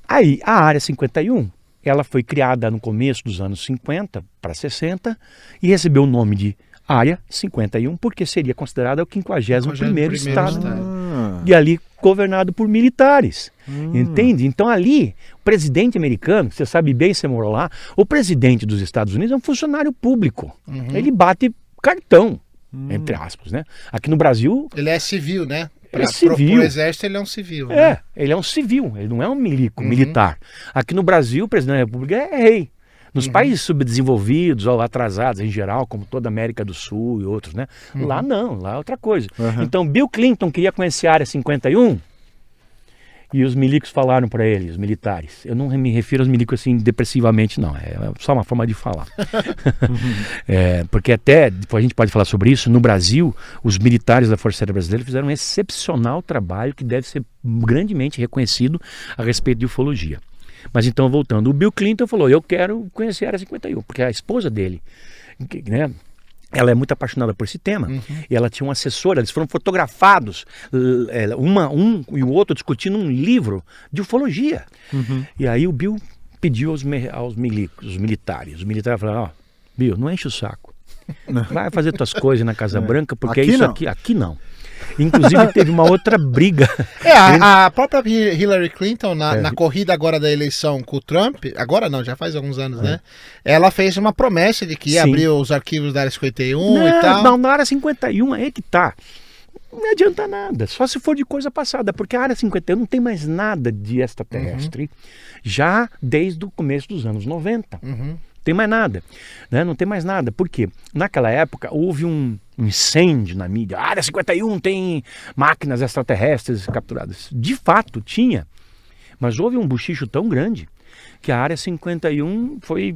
C: aí a Área 51, ela foi criada no começo dos anos 50 para 60 e recebeu o nome de Área 51, porque seria considerada o 51º estado. E ali governado por militares, entende? Então ali, o presidente americano, você sabe bem, você morou lá, o presidente dos Estados Unidos é um funcionário público. Ele bate cartão, entre aspas, né? Aqui no Brasil...
A: Ele é civil, né?
C: Ele é civil.
A: Pro exército ele é um civil.
C: Né? Ele é um civil, ele não é um militar. Aqui no Brasil, o presidente da República é rei. Nos países subdesenvolvidos ou atrasados em geral, como toda a América do Sul e outros, né? Lá não, lá é outra coisa. Então Bill Clinton queria conhecer a Área 51 E os milicos falaram para ele, os militares. Eu não me refiro aos milicos assim depressivamente, não. É só uma forma de falar. Porque até, depois a gente pode falar sobre isso, no Brasil, os militares da Força Aérea Brasileira fizeram um excepcional trabalho que deve ser grandemente reconhecido a respeito de ufologia. Mas então, voltando, o Bill Clinton falou, eu quero conhecer a Área 51, porque a esposa dele, né, ela é muito apaixonada por esse tema, e ela tinha uma assessora, eles foram fotografados, um e o outro discutindo um livro de ufologia. E aí o Bill pediu aos milicos, os militares falaram, Bill, não enche o saco, vai fazer tuas coisas na Casa Branca, porque aqui isso não. Aqui não. Inclusive teve uma outra briga.
A: A própria Hillary Clinton, na corrida agora da eleição com o Trump, agora não, já faz alguns anos, né? Ela fez uma promessa de que ia abrir os arquivos da Área 51 e tal.
C: Não, na Área 51 é que tá. Não adianta nada, só se for de coisa passada, porque a Área 51 não tem mais nada de extraterrestre, já desde o começo dos anos 90. Tem mais nada, né? Não tem mais nada. Por quê? Naquela época houve um incêndio na mídia. A Área 51 tem máquinas extraterrestres capturadas. De fato, tinha. Mas houve um buchicho tão grande que a Área 51 foi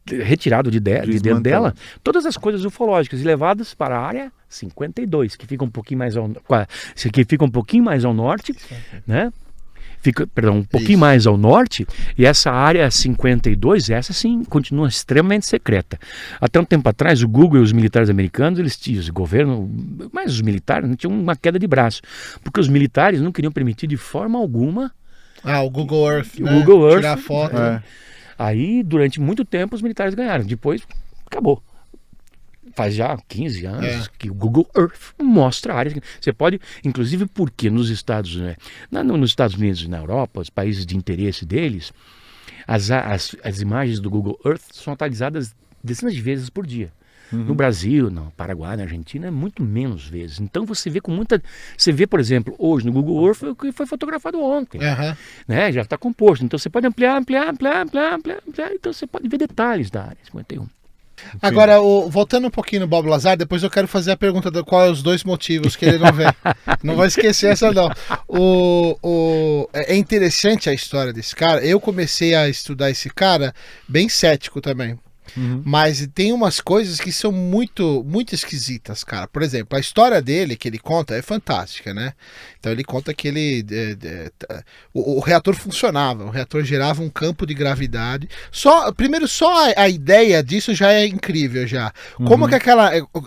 C: retirado de dentro dela todas as coisas ufológicas e levadas para a Área 52, que fica um pouquinho mais ao norte, né? Um pouquinho mais ao norte, e essa área 52, essa sim, continua extremamente secreta. Até um tempo atrás, o Google e os militares americanos, eles tinham, o governo, mas os militares não tinham uma queda de braço, porque os militares não queriam permitir de forma alguma
A: o Google Earth,
C: tirar
A: foto.
C: Aí, durante muito tempo, os militares ganharam, depois acabou. Faz já 15 anos que o Google Earth mostra a área. Você pode, inclusive porque nos Estados Unidos e na Europa, os países de interesse deles, as imagens do Google Earth são atualizadas dezenas de vezes por dia. No Brasil, no Paraguai, na Argentina, é muito menos vezes. Então você vê Você vê, por exemplo, hoje no Google Earth o que foi fotografado ontem. Né? Já está composto. Então você pode ampliar. Então você pode ver detalhes da área 51.
A: Agora, voltando um pouquinho no Bob Lazar, depois eu quero fazer a pergunta de qual é os 2 motivos que ele não vem. Não vai esquecer essa não. É interessante a história desse cara. Eu comecei a estudar esse cara bem cético também. Mas tem umas coisas que são muito, muito esquisitas, cara. Por exemplo, a história dele que ele conta é fantástica, né? Então ele conta que o reator funcionava, o reator gerava um campo de gravidade. Primeiro, só a ideia disso já é incrível já.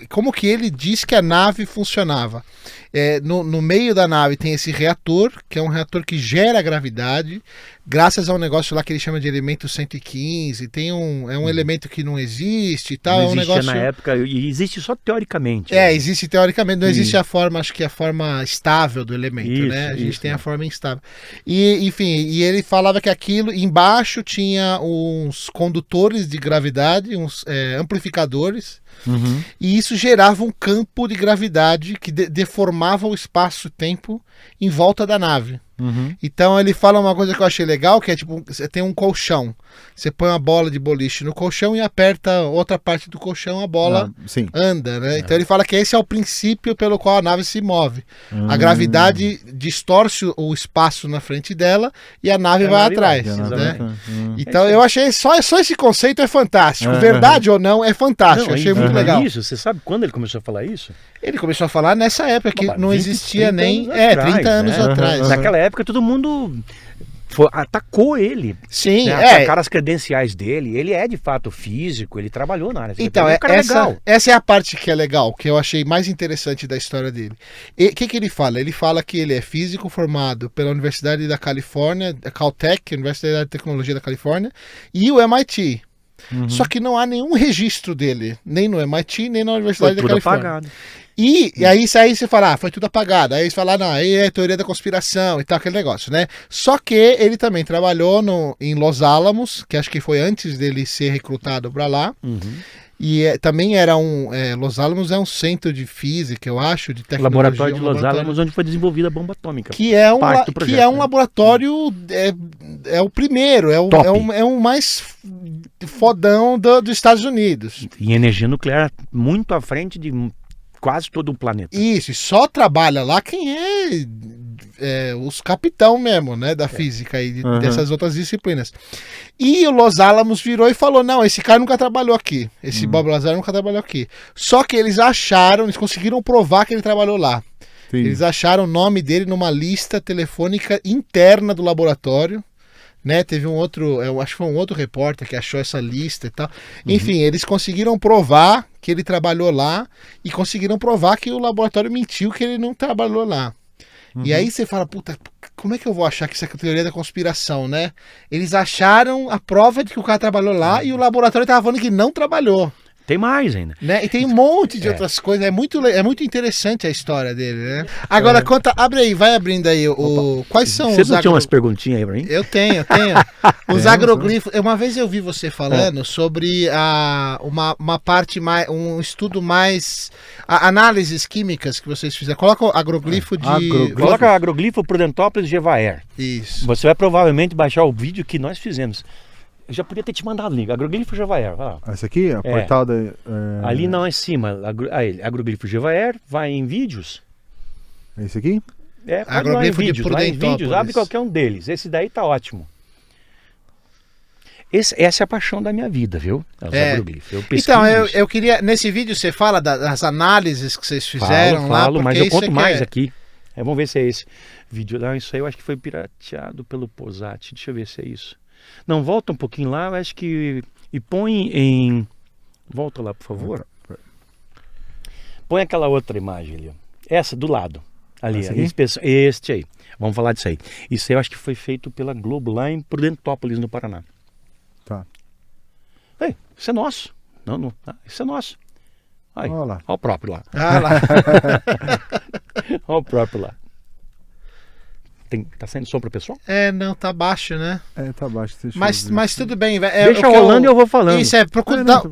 A: Como que ele diz que a nave funcionava? No meio da nave tem esse reator, que é um reator que gera gravidade, graças a um negócio lá que ele chama de elemento 115, é um elemento que não existe e tal.
C: Não existia
A: é um negócio...
C: na época, e existe só teoricamente.
A: Existe teoricamente, não existe a forma, acho que a forma estável do elemento, né? A gente tem a forma instável. E, enfim, ele falava que aquilo, embaixo tinha uns condutores de gravidade, uns amplificadores, e isso gerava um campo de gravidade que deformava o espaço-tempo em volta da nave. Então ele fala uma coisa que eu achei legal, que é tipo, você tem um colchão, você põe uma bola de boliche no colchão e aperta outra parte do colchão, a bola anda, né? Então ele fala que esse é o princípio pelo qual a nave se move. A gravidade distorce o espaço na frente dela e a nave vai atrás, né? Então eu achei só esse conceito é fantástico, verdade ou não, é fantástico. Eu achei muito legal.
C: Isso, você sabe quando ele começou a falar isso?
A: Ele começou a falar nessa época que não existia nem 30 anos atrás.
C: Naquela época todo mundo atacou ele.
A: Sim,
C: né? Atacaram as credenciais dele. Ele é de fato físico, ele trabalhou na área.
A: Então, essa é a parte que é legal, que eu achei mais interessante da história dele. O que ele fala? Ele fala que ele é físico formado pela Universidade da Califórnia, a Caltech, Universidade de Tecnologia da Califórnia, e o MIT. Só que não há nenhum registro dele, nem no MIT, nem na Universidade da Califórnia. Apagado. E aí você fala, foi tudo apagado. Aí você fala, não, aí é teoria da conspiração e tal, aquele negócio, né? Só que ele também trabalhou em Los Alamos, que acho que foi antes dele ser recrutado para lá. E também era Los Alamos é um centro de física, eu acho, de tecnologia.
C: Laboratório de Los Alamos, onde foi desenvolvida a bomba atômica.
A: Que é um laboratório, é o primeiro, é o mais fodão dos Estados Unidos.
C: Em energia nuclear, muito à frente de quase todo o planeta.
A: Isso, e só trabalha lá quem é os capitão mesmo, né, da física e dessas outras disciplinas. E o Los Alamos virou e falou, não, esse cara nunca trabalhou aqui, esse Bob Lazar nunca trabalhou aqui. Só que eles conseguiram provar que ele trabalhou lá.
B: Sim.
A: Eles acharam o nome dele numa lista telefônica interna do laboratório, né? Teve um outro, eu acho que foi um outro repórter que achou essa lista e tal. Enfim, eles conseguiram provar que ele trabalhou lá e conseguiram provar que o laboratório mentiu que ele não trabalhou lá. E aí você fala, puta, como é que eu vou achar que isso é a teoria da conspiração, né? Eles acharam a prova de que o cara trabalhou lá e o laboratório estava falando que não trabalhou.
C: Tem mais ainda.
A: Né? E tem um monte de outras coisas. É muito interessante a história dele, né? Agora, abre aí, vai abrindo aí. Quais são
C: Você
A: os
C: não tinha umas perguntinhas aí pra mim?
A: Eu tenho. Os agroglifos. Uma vez eu vi você falando sobre uma parte mais. Um estudo mais. Análises químicas que vocês fizeram. Coloca o agroglifo de.
C: Coloca agroglifo Prudentópolis Jevaer.
A: Isso.
C: Você vai provavelmente baixar o vídeo que nós fizemos. Eu já podia ter te mandado o link. Agroglifo Jevaer.
B: Essa aqui? A portal da...
C: Ali não, em cima. Agroglifo Jevaer. Vai em vídeos.
B: Esse aqui?
A: Agroglifo de Prudentópolis.
C: Abre qualquer um deles. Esse daí tá ótimo. Essa é a paixão da minha vida, viu? Os agroglifos.
A: Então, eu queria... Nesse vídeo você fala das análises que vocês fizeram lá.
C: Falo, mas eu conto mais aqui. Vamos ver se é esse vídeo. Não, isso aí eu acho que foi pirateado pelo Posati. Deixa eu ver se é isso. Não, volta um pouquinho lá, eu acho que... E põe em... Volta lá, por favor. Põe aquela outra imagem ali, ó. Essa do lado. Ali, este aí. Vamos falar disso aí. Isso aí eu acho que foi feito pela Globo lá em Prudentópolis, no Paraná.
B: Tá.
C: Ei, isso é nosso. Não, isso é nosso. Aí,
B: olha lá.
C: Olha o próprio lá.
A: Lá.
C: Olha o próprio lá. Tá saindo som pro pessoal?
A: Não, tá baixo, né?
B: Tá baixo.
A: Mas tudo bem.
C: Deixa rolando e eu vou falando.
A: Isso,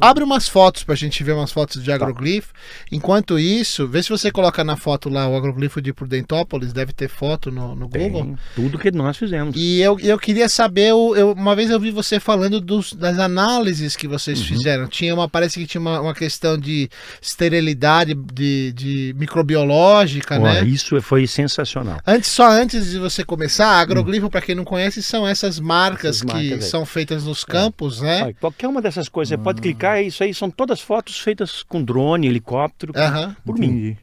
A: abre umas fotos pra gente ver umas fotos de agroglifo. Enquanto isso, vê se você coloca na foto lá o agroglifo de Prudentópolis, deve ter foto no Google.
C: Tudo que nós fizemos.
A: E eu queria saber, uma vez eu vi você falando das análises que vocês fizeram. Parece que tinha uma questão de esterilidade de microbiológica, né?
C: Isso foi sensacional.
A: Antes de você começar, agroglifo, para quem não conhece, são essas marcas que são feitas nos campos, né?
C: Qualquer uma dessas coisas, você pode clicar, isso aí são todas fotos feitas com drone, helicóptero, por mim.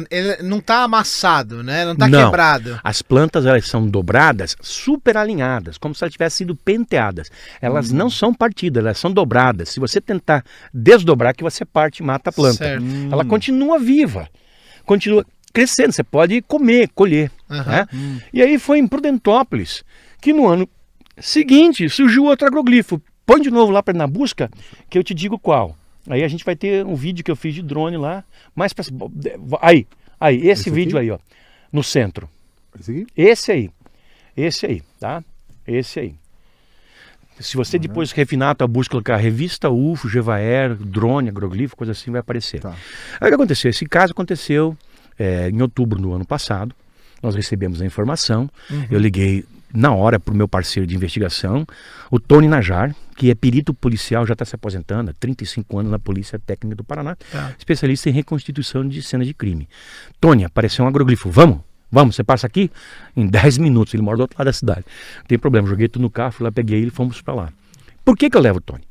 A: Ele não tá amassado, né? Não tá quebrado.
C: As plantas, elas são dobradas, super alinhadas, como se elas tivessem sido penteadas. Elas não são partidas, elas são dobradas. Se você tentar desdobrar, que você parte e mata a planta.
A: Certo.
C: Ela continua viva, continua crescendo, você pode comer, colher. Né? E aí foi em Prudentópolis que no ano seguinte surgiu outro agroglifo. Põe de novo lá na busca que eu te digo qual. Aí a gente vai ter um vídeo que eu fiz de drone lá. Mais pra... Aí, esse vídeo aqui? Aí, ó, no centro. Esse aí, tá? Esse aí. Se você depois refinar a tua busca, colocar revista UFO, Jevaer, drone, agroglifo, coisa assim, vai aparecer. Tá. Aí o que aconteceu? Esse caso aconteceu em outubro do ano passado. Nós recebemos a informação. Eu liguei na hora para o meu parceiro de investigação, o Tony Najar, que é perito policial, já está se aposentando há 35 anos na Polícia Técnica do Paraná, especialista em reconstituição de cena de crime. Tony, apareceu um agroglifo, vamos, você passa aqui em 10 minutos, ele mora do outro lado da cidade. Não tem problema, joguei tudo no carro, fui lá, peguei ele e fomos para lá. Por que eu levo o Tony?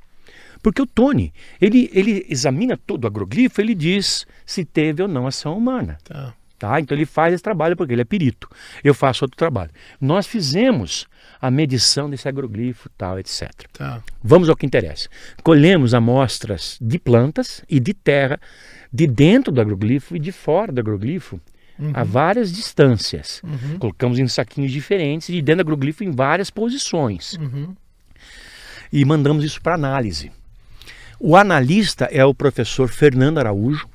C: Porque o Tony, ele examina todo o agroglifo, ele diz se teve ou não ação humana. Tá? Então ele faz esse trabalho porque ele é perito. Eu faço outro trabalho. Nós fizemos a medição desse agroglifo, tal, etc. Vamos ao que interessa. Colhemos amostras de plantas e de terra de dentro do agroglifo e de fora do agroglifo a várias distâncias. Colocamos em saquinhos diferentes e dentro do agroglifo em várias posições. E mandamos isso para análise. O analista é o professor Fernando Araújo,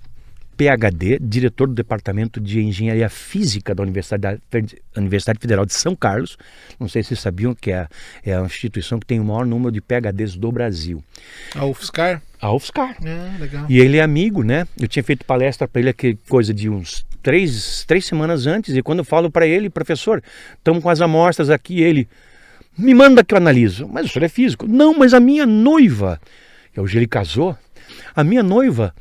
C: PhD, diretor do Departamento de Engenharia Física da Universidade Federal de São Carlos. Não sei se vocês sabiam que é a instituição que tem o maior número de PhDs do Brasil.
A: A UFSCar?
C: A UFSCar.
A: Legal.
C: E ele é amigo, né? Eu tinha feito palestra para ele aqui, coisa de uns 3 semanas antes, e quando eu falo para ele, professor, estamos com as amostras aqui, ele me manda que eu analiso. Mas o senhor é físico? Não, mas a minha noiva, que hoje ele casou, a minha noiva,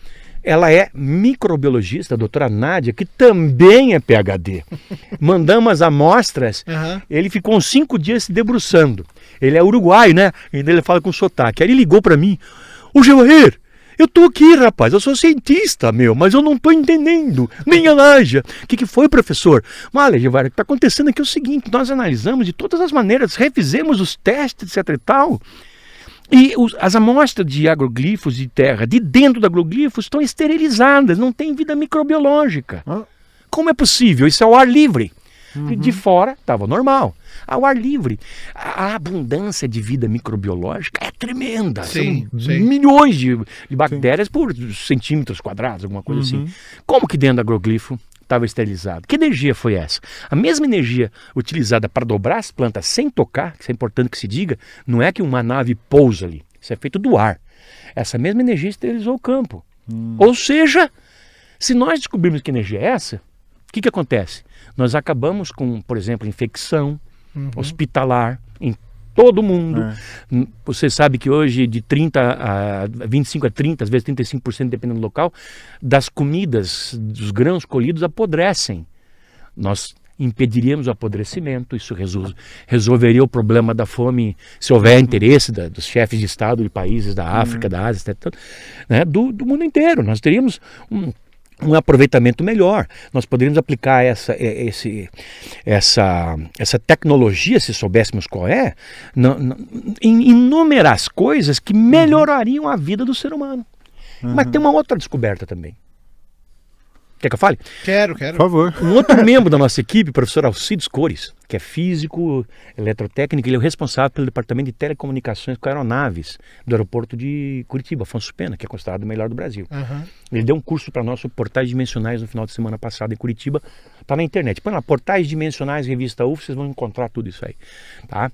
C: ela é microbiologista, a doutora Nádia, que também é PhD. Mandamos as amostras, ele ficou uns 5 dias se debruçando. Ele é uruguaio, né? Ainda ele fala com sotaque. Aí ele ligou para mim, ô Gevair, eu tô aqui, rapaz, eu sou cientista, mas eu não tô entendendo, nem a Nádia. O que foi, professor? Olha, Gevair, o que tá acontecendo aqui é o seguinte, nós analisamos de todas as maneiras, refizemos os testes, etc e tal, e as amostras de agroglifos de terra de dentro do agroglifo estão esterilizadas, não tem vida microbiológica. Como é possível? Isso é ao ar livre. De fora estava normal. Ao ar livre, a abundância de vida microbiológica é tremenda.
A: Sim,
C: São milhões de bactérias por centímetros quadrados, alguma coisa assim. Como que dentro do agroglifo estava esterilizado? Que energia foi essa? A mesma energia utilizada para dobrar as plantas sem tocar, que isso é importante que se diga, não é que uma nave pousa ali. Isso é feito do ar. Essa mesma energia esterilizou o campo. Ou seja, se nós descobrirmos que energia é essa, o que acontece? Nós acabamos com, por exemplo, infecção hospitalar em todo mundo. Você sabe que hoje de 25 a 30, às vezes 35%, dependendo do local, das comidas, dos grãos colhidos apodrecem. Nós impediríamos o apodrecimento, isso resolveria o problema da fome, se houver interesse dos chefes de Estado de países da África, da Ásia, etc., né, do mundo inteiro. Nós teríamos um aproveitamento melhor. Nós poderíamos aplicar essa tecnologia, se soubéssemos qual é, em inúmeras coisas que melhorariam a vida do ser humano. Mas tem uma outra descoberta também. Quer que eu fale?
A: Quero.
B: Por favor.
C: Um outro membro da nossa equipe, o professor Alcides Cores, que é físico, eletrotécnico, ele é o responsável pelo departamento de telecomunicações com aeronaves do aeroporto de Curitiba, Afonso Pena, que é considerado o melhor do Brasil. Ele deu um curso para nós sobre portais dimensionais no final de semana passado em Curitiba. Está na internet. Põe lá, portais dimensionais, revista UF, vocês vão encontrar tudo isso aí. Tá?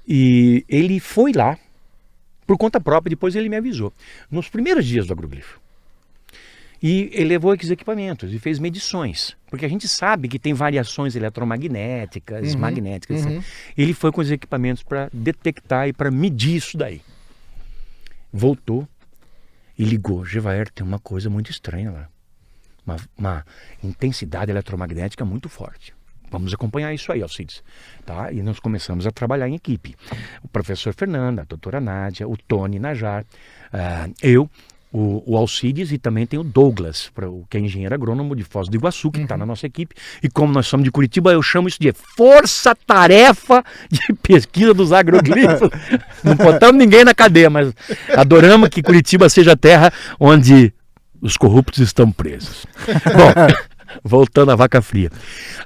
C: E ele foi lá, por conta própria, depois ele me avisou. Nos primeiros dias do agroglifo. E ele levou aqueles equipamentos e fez medições, porque a gente sabe que tem variações eletromagnéticas, magnéticas. Ele foi com os equipamentos para detectar e para medir isso daí. Voltou e ligou. Gevair, tem uma coisa muito estranha lá. Uma intensidade eletromagnética muito forte. Vamos acompanhar isso aí, Alcides. Tá? E nós começamos a trabalhar em equipe. O professor Fernando, a doutora Nádia, o Tony Najar, eu, o Alcides, e também tem o Douglas, que é engenheiro agrônomo de Foz do Iguaçu, que está na nossa equipe. E como nós somos de Curitiba, eu chamo isso de força-tarefa de pesquisa dos agroglifos. Não botamos ninguém na cadeia, mas adoramos que Curitiba seja a terra onde os corruptos estão presos. Bom, voltando à vaca fria.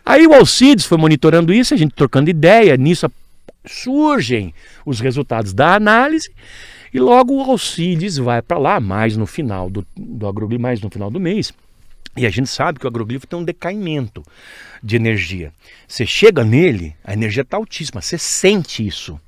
C: Aí o Alcides foi monitorando isso, a gente trocando ideia, nisso surgem os resultados da análise. E logo o Alcides vai para lá, mais no final do agroglifo, mais no final do mês. E a gente sabe que o agroglifo tem um decaimento de energia. Você chega nele, a energia está altíssima, você sente isso.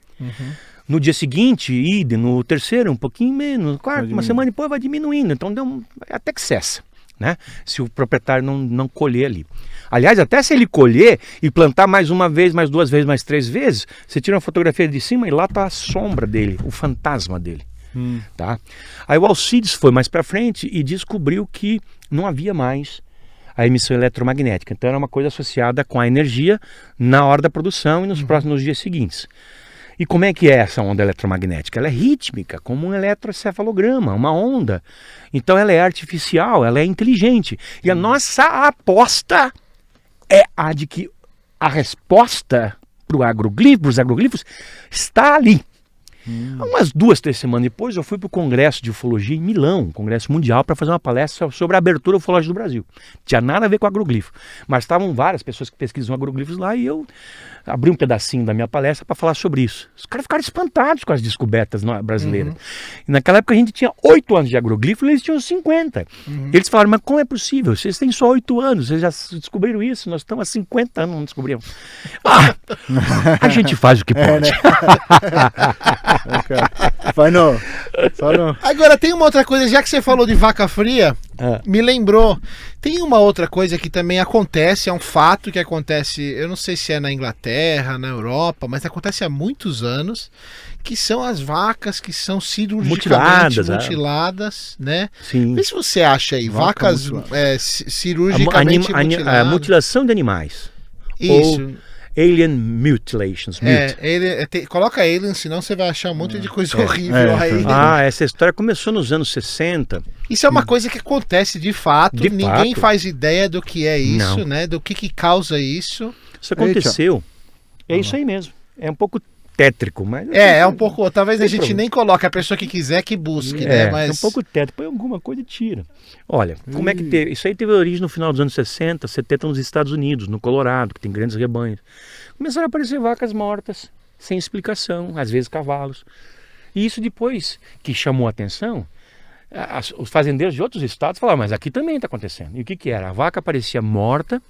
C: No dia seguinte, no terceiro, um pouquinho menos, no quarto, uma semana depois vai diminuindo. Então até que cessa, né? Se o proprietário não colher ali. Aliás, até se ele colher e plantar mais uma vez, mais 2 vezes, mais 3 vezes, você tira uma fotografia de cima e lá está a sombra dele, o fantasma dele. Tá? Aí o Alcides foi mais para frente e descobriu que não havia mais a emissão eletromagnética. Então era uma coisa associada com a energia na hora da produção e nos próximos dias seguintes. E como é que é essa onda eletromagnética? Ela é rítmica, como um eletroencefalograma, uma onda. Então ela é artificial, ela é inteligente. E a nossa aposta é a de que a resposta para os agroglifos está ali. Umas 2, 3 semanas depois, eu fui para o Congresso de Ufologia em Milão, um Congresso Mundial, para fazer uma palestra sobre a abertura ufológica do Brasil. Tinha nada a ver com agroglifo, mas estavam várias pessoas que pesquisam agroglifos lá e eu abri um pedacinho da minha palestra para falar sobre isso. Os caras ficaram espantados com as descobertas brasileiras. E naquela época a gente tinha 8 anos de agroglifo e eles tinham 50. Eles falaram, mas como é possível? Vocês têm só 8 anos, vocês já descobriram isso, nós estamos há 50 anos, não descobrimos. A gente faz o que pode.
B: Vai não. Só não.
A: Agora, tem uma outra coisa, já que você falou de vaca fria, me lembrou. Tem uma outra coisa que também acontece, é um fato que acontece, eu não sei se é na Inglaterra, na Europa, mas acontece há muitos anos, que são as vacas que são cirurgicamente mutiladas, né?
C: Sim.
A: Vê se você acha aí, vacas cirurgicamente mutiladas.
C: A mutilação de animais.
A: Isso.
C: Ou alien mutilations.
A: Coloca alien, senão você vai achar um monte de coisa horrível aí.
C: Essa história começou nos anos 60.
A: Isso é uma coisa que acontece de fato. Ninguém faz ideia do que é isso,
C: Não.
A: né? Do que causa isso.
C: Isso aconteceu. É isso aí mesmo. É um pouco tétrico, mas...
A: É um pouco... Talvez a gente nem coloque, a pessoa que quiser que busque, né? Mas...
C: É um pouco tétrico. Põe alguma coisa e tira. Olha, como é que teve... Isso aí teve origem no final dos anos 60, 70 nos Estados Unidos, no Colorado, que tem grandes rebanhos. Começaram a aparecer vacas mortas, sem explicação, às vezes cavalos. E isso depois que chamou a atenção, os fazendeiros de outros estados falaram, mas aqui também está acontecendo. E o que era? A vaca aparecia morta,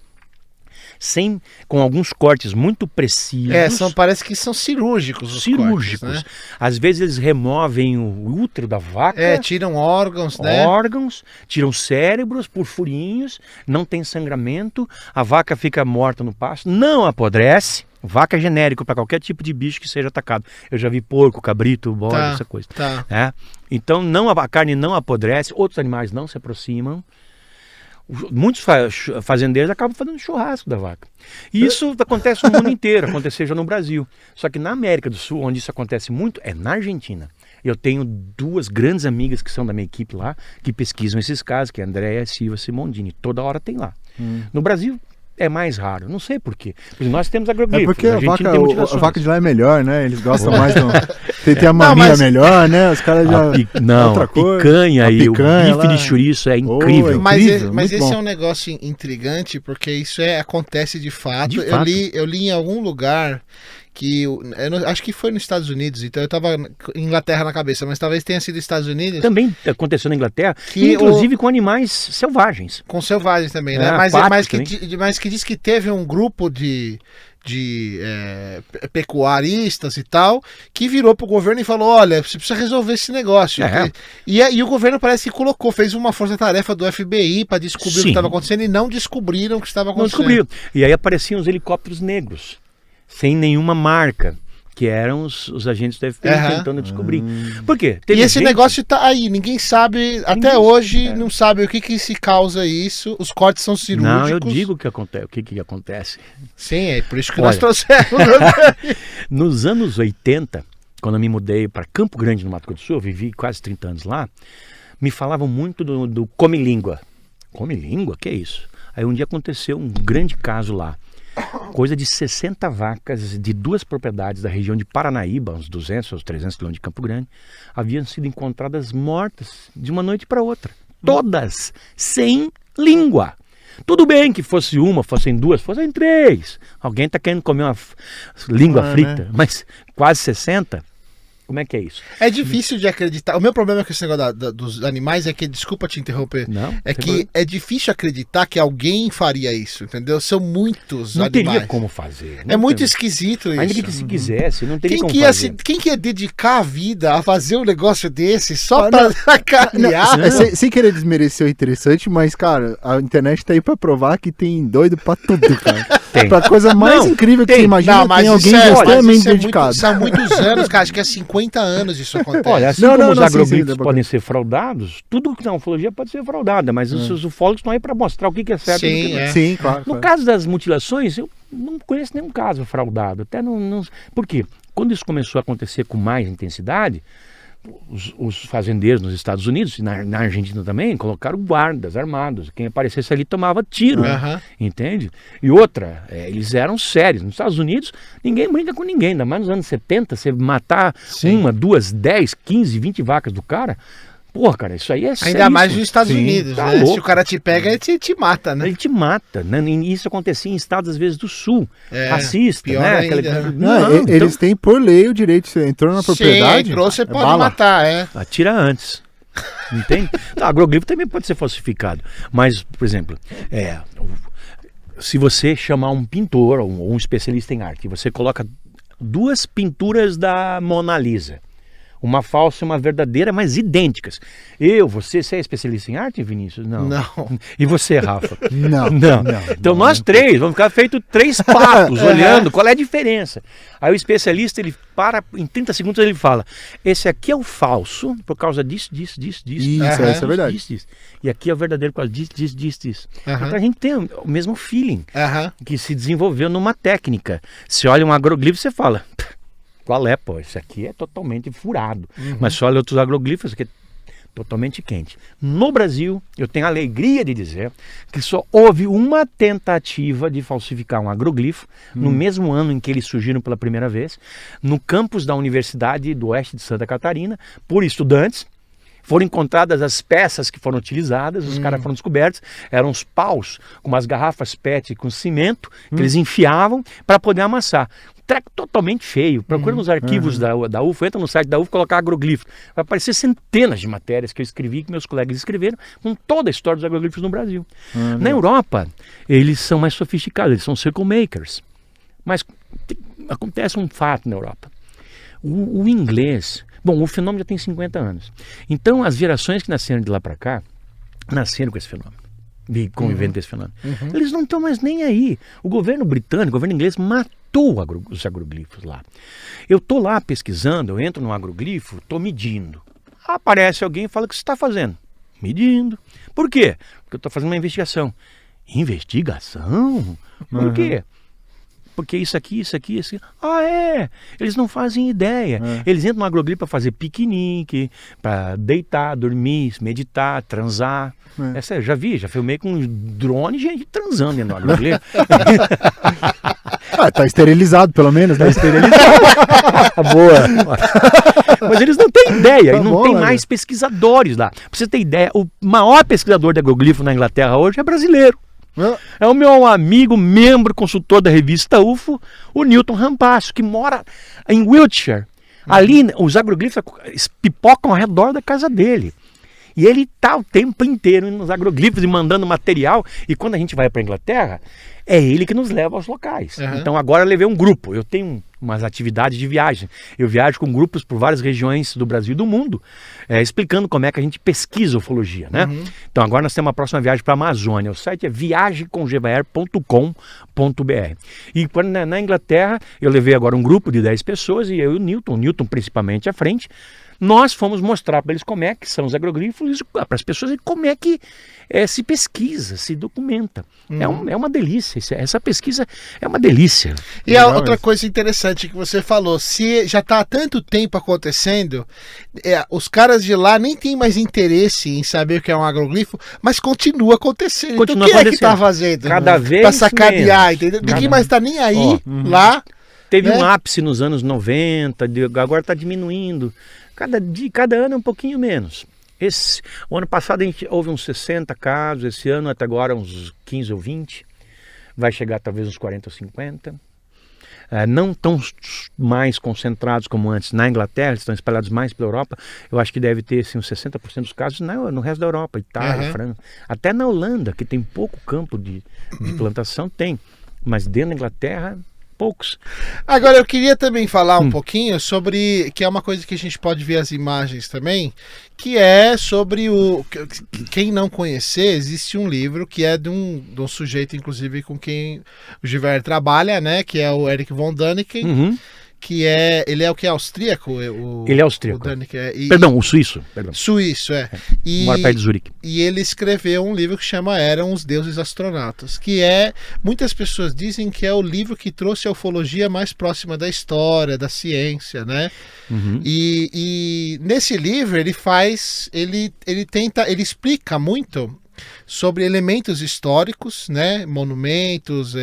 C: com alguns cortes muito precisos.
A: Parece que são cirúrgicos os cortes, né?
C: Às vezes eles removem o útero da vaca.
A: Tiram órgãos, né?
C: Tiram cérebros por furinhos, não tem sangramento, a vaca fica morta no pasto, não apodrece. Vaca é genérico para qualquer tipo de bicho que seja atacado. Eu já vi porco, cabrito, bode, essa coisa. Então a carne não apodrece, outros animais não se aproximam. Muitos fazendeiros acabam fazendo churrasco da vaca. E isso acontece no mundo inteiro, aconteceu já no Brasil. Só que na América do Sul, onde isso acontece muito, é na Argentina. Eu tenho duas grandes amigas que são da minha equipe lá, que pesquisam esses casos, que é a Andréa Silva Simondini. Toda hora tem lá. No Brasil é mais raro, não sei por quê. Nós temos agroglifos.
B: É porque a vaca de lá é melhor, né? Eles gostam mais do... Tem a maminha melhor, né? Os caras já...
C: Outra coisa. Picanha e o bife de chouriço é incrível.
A: Mas esse é um negócio intrigante, porque isso acontece de fato. Eu li em algum lugar que acho que foi nos Estados Unidos, então eu estava em Inglaterra na cabeça, mas talvez tenha sido Estados Unidos.
C: Também aconteceu na Inglaterra, inclusive com animais selvagens.
A: Com selvagens também, né? Mas que diz que teve um grupo de pecuaristas e tal, que virou pro governo e falou, olha, você precisa resolver esse negócio. E o governo parece que fez uma força-tarefa do FBI para descobrir o que estava acontecendo e não descobriram o que estava acontecendo.
C: Não descobriram. E aí apareciam os helicópteros negros, sem nenhuma marca, que eram os agentes do FBI tentando descobrir. Por quê?
A: E esse negócio tá aí, ninguém sabe, até hoje não sabe o que se causa isso, os cortes são cirúrgicos.
C: Não, eu digo o que acontece.
A: Sim, é por isso que nós trouxemos.
C: Nos anos 80, quando eu me mudei para Campo Grande, no Mato Grosso do Sul, eu vivi quase 30 anos lá, me falavam muito do come-língua. Come-língua? Que é isso? Aí um dia aconteceu um grande caso lá. Coisa de 60 vacas de duas propriedades da região de Paranaíba, uns 200 ou 300 quilômetros de Campo Grande, haviam sido encontradas mortas de uma noite para outra. Todas sem língua. Tudo bem que fosse uma, fossem duas, fossem três. Alguém está querendo comer uma língua frita, né? Mas quase 60. Como é que é isso?
A: É difícil de acreditar. O meu problema com esse negócio dos animais é que, desculpa te interromper, é difícil acreditar que alguém faria isso, entendeu? São muitos
C: não
A: animais.
C: Não teria como fazer.
A: É muito esquisito isso.
C: Ainda que se quisesse, não teria como fazer.
A: Quem que ia dedicar a vida a fazer um negócio desse só pra sacanear?
B: Sem querer desmerecer o interessante, mas, cara, a internet tá aí pra provar que tem doido pra tudo, cara. Pra coisa mais incrível que você imagina, tem alguém extremamente dedicado.
A: São muitos anos, cara, acho que há 50 anos isso acontece.
C: Olha, assim como os agroglifos podem ser fraudados, tudo que na ufologia pode ser fraudada, mas os ufólogos estão aí para mostrar o que é certo e o que não é.
B: Sim, claro.
C: No caso das mutilações, eu não conheço nenhum caso fraudado. Até não... Por quê? Quando isso começou a acontecer com mais intensidade, os fazendeiros nos Estados Unidos e na Argentina também colocaram guardas armados. Quem aparecesse ali tomava tiro, entende? E outra, eles eram sérios. Nos Estados Unidos, ninguém brinca com ninguém. Ainda mais nos anos 70, você matar uma, duas, 10, 15, 20 vacas do cara... Porra, cara, isso aí é sério.
A: Ainda mais nos Estados Unidos, tá, né? Se o cara te pega, ele te mata, né?
C: Ele te mata, né? E isso acontecia em estados, às vezes, do sul. Racista,
A: pior
C: né?
A: Ainda.
B: Eles têm por lei o direito, você entrou na propriedade...
A: Sim, entrou, você pode matar,
C: Atira antes. Entende? O agroglifo também pode ser falsificado. Mas, por exemplo, se você chamar um pintor ou um especialista em arte, e você coloca duas pinturas da Mona Lisa, Uma falsa e uma verdadeira, mas idênticas. Você é especialista em arte, Vinícius? Não. E você, Rafa?
B: Não.
C: Então nós três, vamos ficar feito 3 patos olhando qual é a diferença. Aí o especialista, ele para, em 30 segundos ele fala, esse aqui é o falso, por causa disso.
B: Isso, essa é verdade.
C: Disso. E aqui é o verdadeiro por causa disso. Então a gente tem o mesmo feeling que se desenvolveu numa técnica. Você olha um agroglifo, você fala... Qual é, pô? Esse aqui é totalmente furado. Mas só olha outros agroglifos, que é totalmente quente. No Brasil, eu tenho a alegria de dizer que só houve uma tentativa de falsificar um agroglifo no mesmo ano em que eles surgiram pela primeira vez, no campus da Universidade do Oeste de Santa Catarina, por estudantes. Foram encontradas as peças que foram utilizadas, os caras foram descobertos, eram uns paus com umas garrafas PET com cimento que eles enfiavam para poder amassar. Um treco totalmente feio. Procura nos arquivos da UFO, entra no site da UFO, colocar agroglifo. Vai aparecer centenas de matérias que eu escrevi, que meus colegas escreveram, com toda a história dos agroglifos no Brasil. Na Europa, eles são mais sofisticados, eles são circle makers. Mas acontece um fato na Europa. O inglês... Bom, o fenômeno já tem 50 anos. Então, as gerações que nasceram de lá para cá, nasceram com esse fenômeno, convivendo com esse fenômeno. Eles não estão mais nem aí. O governo britânico, o governo inglês, matou os agroglifos lá. Eu estou lá pesquisando, eu entro no agroglifo, estou medindo. Aparece alguém e fala, o que você está fazendo? Medindo. Por quê? Porque eu estou fazendo uma investigação. Investigação? Por quê? Porque isso aqui. Eles não fazem ideia. Eles entram no agroglifo para fazer piquenique, para deitar, dormir, meditar, transar. Eu já filmei com um drone e gente transando dentro do agroglifo.
B: Tá esterilizado, pelo menos, né?
C: Boa. Mas eles não têm ideia, e não tem mais pesquisadores lá. Pra você ter ideia, o maior pesquisador de agroglifo na Inglaterra hoje é brasileiro. É o meu amigo, membro, consultor da revista UFO, o Newton Rampasso, que mora em Wiltshire. Ali, os agroglifos pipocam ao redor da casa dele. E ele está o tempo inteiro indo nos agroglifos e mandando material. E quando a gente vai para a Inglaterra, é ele que nos leva aos locais. Então agora eu levei um grupo. Eu tenho umas atividades de viagem. Eu viajo com grupos por várias regiões do Brasil e do mundo, explicando como é que a gente pesquisa ufologia, né? Então agora nós temos uma próxima viagem para a Amazônia. O site é viagecomgvr.com.br. E na Inglaterra, eu levei agora um grupo de 10 pessoas e eu e o Newton principalmente à frente. Nós fomos mostrar para eles como é que são os agroglifos, para as pessoas, e como é que se pesquisa, se documenta. É uma delícia, essa pesquisa é uma delícia.
A: E a outra coisa interessante que você falou, se já está há tanto tempo acontecendo, os caras de lá nem têm mais interesse em saber o que é um agroglifo, mas continua acontecendo. Então quem é que está fazendo?
C: Cada vez
A: para sacanear, entendeu? Ninguém mais está nem aí, lá.
C: Teve um ápice nos anos 90, agora está diminuindo. Cada ano é um pouquinho menos. O ano passado houve uns 60 casos, esse ano até agora uns 15 ou 20, vai chegar talvez uns 40 ou 50. Não tão mais concentrados como antes na Inglaterra, eles estão espalhados mais pela Europa. Eu acho que deve ter assim, uns 60% dos casos no resto da Europa, Itália, França. Até na Holanda, que tem pouco campo de plantação, tem. Mas dentro da Inglaterra... poucos.
A: Agora eu queria também falar um pouquinho sobre, que é uma coisa que a gente pode ver as imagens também, que é sobre quem não conhecer, existe um livro que é de um sujeito, inclusive, com quem o Givert trabalha, né, que é o Erich von Däniken, que ele é o que é austríaco?
C: Ele é austríaco. O suíço.
A: Suíço,
C: mora perto de Zurique.
A: E ele escreveu um livro que chama Eram os Deuses Astronautas, que muitas pessoas dizem que é o livro que trouxe a ufologia mais próxima da história, da ciência, né? E nesse livro ele explica muito sobre elementos históricos, né, monumentos,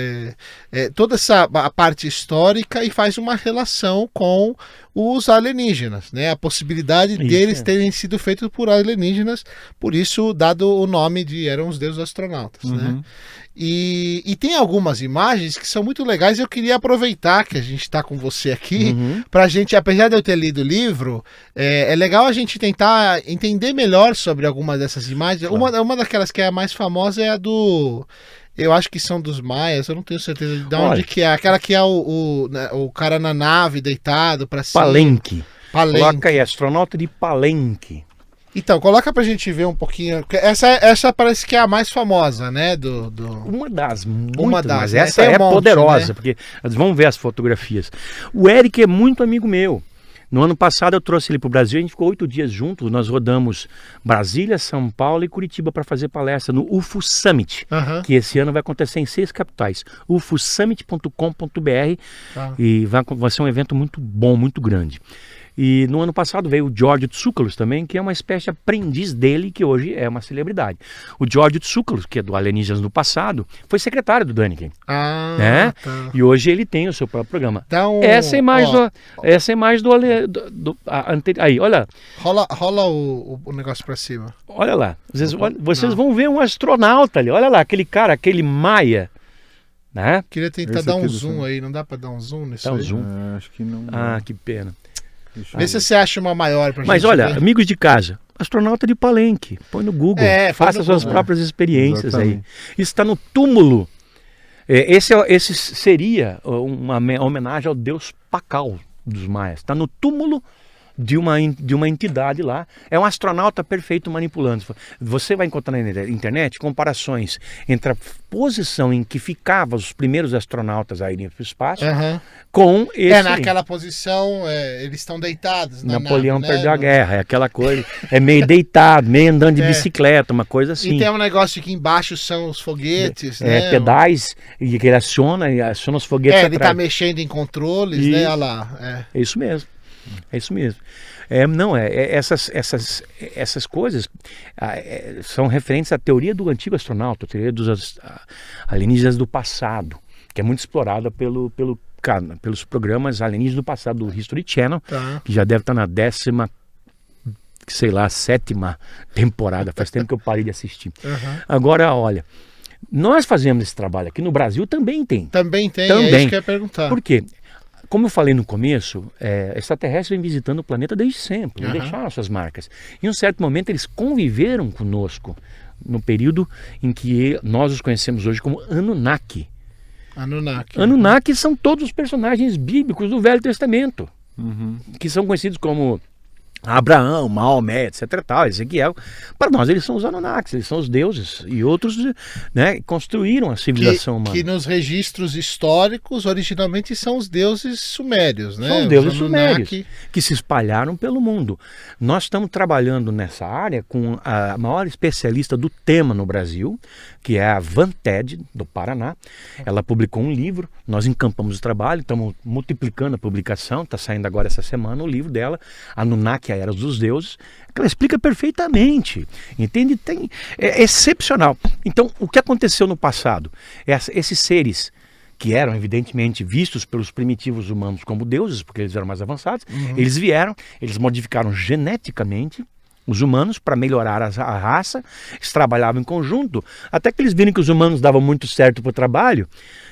A: toda a parte histórica, e faz uma relação com os alienígenas, né, a possibilidade deles terem sido feitos por alienígenas, por isso dado o nome de Eram os Deuses Astronautas, né? E tem algumas imagens que são muito legais. Eu queria aproveitar que a gente está com você aqui, pra gente, apesar de eu ter lido o livro, é legal a gente tentar entender melhor sobre algumas dessas imagens. Claro. Uma daquelas que é a mais famosa é a eu acho que são dos maias, eu não tenho certeza de onde que é. Aquela que é o cara na nave, deitado pra cima.
C: Palenque.
A: Palenque.
C: Coloca aí, astronauta de Palenque.
A: Então, coloca pra gente ver um pouquinho. Essa parece que é a mais famosa, né?
C: Uma das,
A: Uma das,
C: mas
A: né?
C: essa
A: Tem um
C: é
A: monte,
C: poderosa,
A: né?
C: porque vamos ver as fotografias. O Eric é muito amigo meu. No ano passado eu trouxe ele para o Brasil, a gente ficou 8 dias juntos, nós rodamos Brasília, São Paulo e Curitiba para fazer palestra no UFO Summit, que esse ano vai acontecer em 6 capitais, ufosummit.com.br, e vai ser um evento muito bom, muito grande. E no ano passado veio o George Tsoukalos também, que é uma espécie de aprendiz dele, que hoje é uma celebridade. O George Tsoukalos, que é do Alienígenas do passado, foi secretário do Däniken. Né? Tá. E hoje ele tem o seu próprio programa. Essa imagem aí, olha.
A: Rola o negócio pra cima.
C: Olha lá. Vocês vão ver um astronauta ali. Olha lá, aquele cara, aquele Maia. Né?
A: Queria tentar dar um zoom aí. Não dá pra dar um zoom nisso
C: dá um
A: aí?
C: Zoom.
B: Acho que não.
C: Ah, que pena.
A: Vê se você acha uma maior pra gente.
C: Mas olha,
A: ver.
C: amigos de casa, astronauta de Palenque, põe no Google, faça suas próprias experiências aí. Isso está no túmulo. Esse seria uma homenagem ao deus Pacal dos maias. Está no túmulo de uma entidade lá. É um astronauta perfeito manipulando. Você vai encontrar na internet comparações entre a posição em que ficavam os primeiros astronautas a irem para o espaço com esse...
A: naquela posição, eles estão deitados.
C: Napoleão perdeu a guerra, é aquela coisa, é meio deitado, meio andando de bicicleta, uma coisa assim.
A: E tem um negócio que embaixo são os foguetes, né?
C: Pedais, e que ele aciona os foguetes
A: ele
C: atrás.
A: tá mexendo em controles, né? Olha lá.
C: É isso mesmo. É isso mesmo. Essas coisas são referentes à teoria do antigo astronauta, a teoria dos alienígenas do passado, que é muito explorada pelos programas alienígenas do passado do History Channel, que já deve estar na 10ª, sei lá, 7ª temporada. Faz tempo que eu parei de assistir. Agora, olha, nós fazemos esse trabalho aqui no Brasil, também tem.
A: Também tem, é isso que eu ia perguntar.
C: Por quê? Como eu falei no começo, extraterrestres vêm visitando o planeta desde sempre, deixaram suas marcas. Em um certo momento eles conviveram conosco, no período em que nós os conhecemos hoje como Anunnaki. Anunnaki são todos os personagens bíblicos do Velho Testamento, que são conhecidos como Abraão, Maomé, etc. Ezequiel. Para nós eles são os Anunnakis, eles são os deuses, e outros, né, construíram a civilização humana.
A: Que nos registros históricos originalmente são os deuses sumérios, né?
C: São os deuses sumérios que se espalharam pelo mundo. Nós estamos trabalhando nessa área com a maior especialista do tema no Brasil, que é a Van Ted, do Paraná. Ela publicou um livro, nós encampamos o trabalho, estamos multiplicando a publicação, está saindo agora essa semana o livro dela, Anunnaki, a Era dos Deuses, que ela explica perfeitamente, entende? É excepcional. Então, o que aconteceu no passado? Esses seres que eram evidentemente vistos pelos primitivos humanos como deuses, porque eles eram mais avançados, eles vieram, eles modificaram geneticamente os humanos para melhorar a raça, eles trabalhavam em conjunto, até que eles viram que os humanos davam muito certo para o trabalho,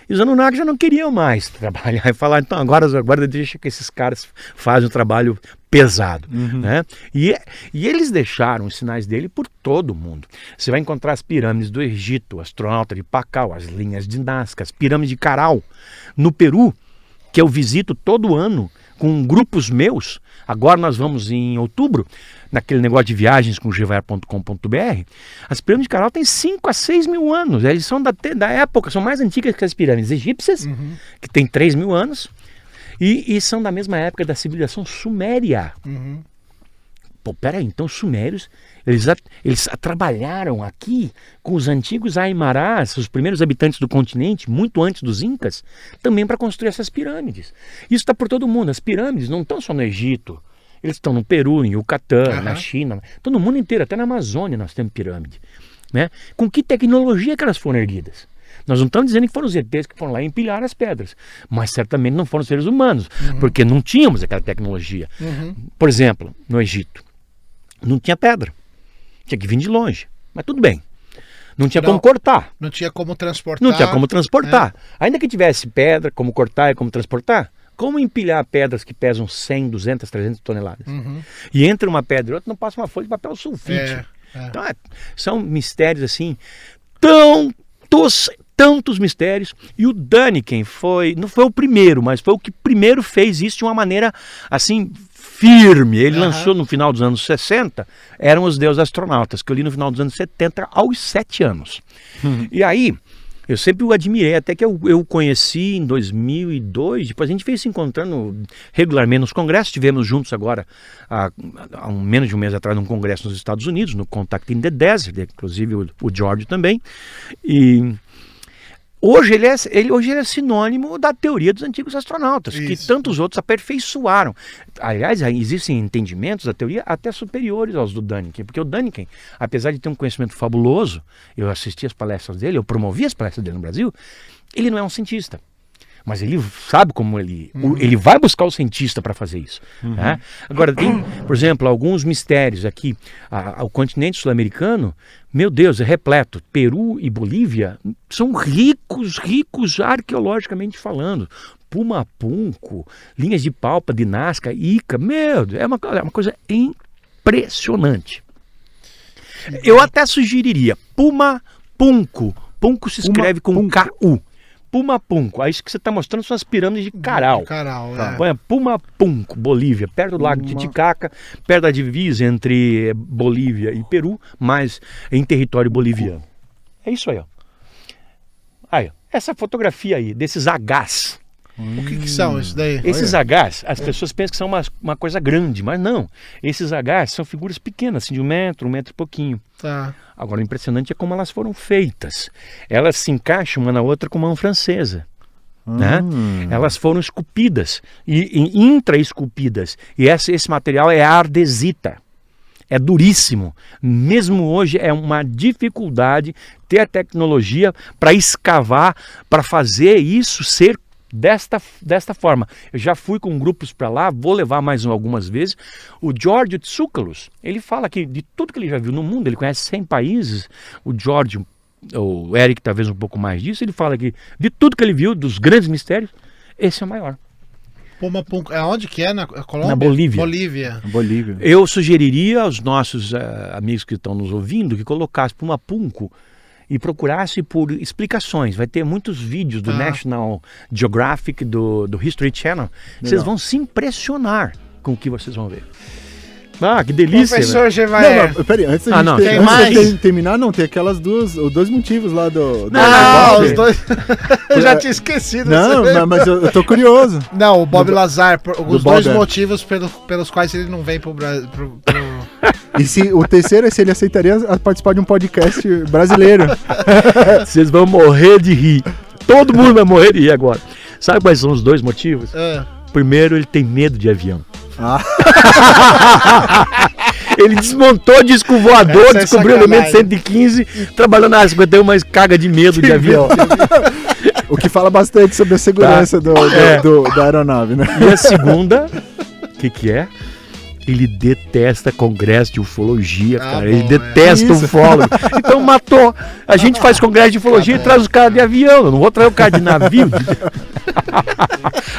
C: e os Anunnaki já não queriam mais trabalhar e falar, então agora deixa que esses caras fazem um trabalho pesado. Né? E eles deixaram os sinais dele por todo o mundo. Você vai encontrar as pirâmides do Egito, o astronauta de Pacal, as linhas de Nazca, as pirâmides de Caral, no Peru, que eu visito todo ano com grupos meus. Agora nós vamos em outubro, naquele negócio de viagens com gevaer.com.br. As pirâmides de Caral têm 5 a 6 mil anos. Eles são da época, são mais antigas que as pirâmides egípcias, que têm 3 mil anos, e são da mesma época da civilização suméria. Pô, peraí, então os sumérios, eles trabalharam aqui com os antigos Aimarás, os primeiros habitantes do continente, muito antes dos Incas, também para construir essas pirâmides. Isso está por todo o mundo. As pirâmides não estão só no Egito, eles estão no Peru, em Yucatán, na China, estão no mundo inteiro, até na Amazônia nós temos pirâmide. Né? Com que tecnologia que elas foram erguidas? Nós não estamos dizendo que foram os ETs que foram lá e empilharam as pedras, mas certamente não foram seres humanos, porque não tínhamos aquela tecnologia. Por exemplo, no Egito, não tinha pedra, tinha que vir de longe, mas tudo bem. Não tinha como cortar.
A: Não tinha como transportar.
C: Não tinha como transportar. Ainda que tivesse pedra, como cortar e como transportar, como empilhar pedras que pesam 100, 200, 300 toneladas? E entre uma pedra e outra não passa uma folha de papel sulfite. Então são mistérios assim tantos mistérios, e o Däniken não foi o primeiro, mas foi o que primeiro fez isso de uma maneira assim firme. Ele lançou no final dos anos 60, eram os Deuses Astronautas, que eu li no final dos anos 70 aos 7 anos. E aí, eu sempre o admirei, até que eu o conheci em 2002, depois a gente veio se encontrando regularmente nos congressos, estivemos juntos agora, há menos de um mês atrás, num congresso nos Estados Unidos, no Contact in the Desert, inclusive o George também, e hoje ele é sinônimo da teoria dos antigos astronautas, que tantos outros aperfeiçoaram. Aliás, existem entendimentos da teoria até superiores aos do Däniken, porque o Däniken, apesar de ter um conhecimento fabuloso, eu assisti as palestras dele, eu promovi as palestras dele no Brasil, ele não é um cientista. Mas ele sabe como ele vai buscar o cientista para fazer isso. Né? Agora, tem, por exemplo, alguns mistérios aqui. O continente sul-americano, meu Deus, é repleto. Peru e Bolívia são ricos arqueologicamente falando. Pumapunco, linhas de Palpa, de Nazca, Ica, é uma coisa impressionante. Eu até sugeriria Pumapunco. Punco se escreve com K-U. Pumapunco, aí isso que você está mostrando são as pirâmides de Caral. Pumapunco, Bolívia, perto do lago Titicaca, perto da divisa entre Bolívia e Peru, mas em território boliviano. É isso aí, ó. Aí, ó. Essa fotografia aí, desses Hs.
A: O que são isso daí?
C: Esses Hs, as pessoas pensam que são uma coisa grande, mas não. Esses Hs são figuras pequenas, assim, de 1 metro e pouquinho.
A: Tá.
C: Agora, o impressionante é como elas foram feitas. Elas se encaixam uma na outra com mão francesa. Né? Elas foram esculpidas, e intra-esculpidas. E esse material é ardesita. É duríssimo. Mesmo hoje é uma dificuldade ter a tecnologia para escavar, para fazer isso ser desta forma. Eu já fui com grupos para lá, vou levar mais algumas vezes. O George Tsoukalos, ele fala que de tudo que ele já viu no mundo, ele conhece 100 países, o George, o Eric talvez um pouco mais disso, ele fala que de tudo que ele viu, dos grandes mistérios, esse é o maior.
A: Pumapunco, onde que é? Na Colômbia?
C: Na Bolívia.
B: Bolívia.
C: Eu sugeriria aos nossos amigos que estão nos ouvindo que colocassem Pumapunco e procurasse por explicações. Vai ter muitos vídeos do National Geographic, do History Channel. Legal. Vocês vão se impressionar com o que vocês vão ver. Que delícia.
A: Professor Gevaer.
B: Peraí, antes da gente terminar, tem aquelas os dois motivos lá do
A: os dois. Eu já tinha esquecido.
B: Não, mas eu tô curioso.
A: Não, o Bob Lazar, os dois motivos pelos quais ele não vem pro Brasil.
B: E o terceiro é se ele aceitaria participar de um podcast brasileiro.
C: Vocês vão morrer de rir. Todo mundo vai morrer de rir agora. Sabe quais são os dois motivos? Primeiro, ele tem medo de avião. Ele desmontou disco voador, descobriu o elemento 115, trabalhou na área 51, mas caga de medo de avião.
B: O que fala bastante sobre a segurança da aeronave, né?
C: E a segunda, o que é? Ele detesta congresso de ufologia, cara. Ele detesta ufólogo. Então matou. A gente faz congresso de ufologia e traz os caras de avião. Eu não vou trazer o cara de navio.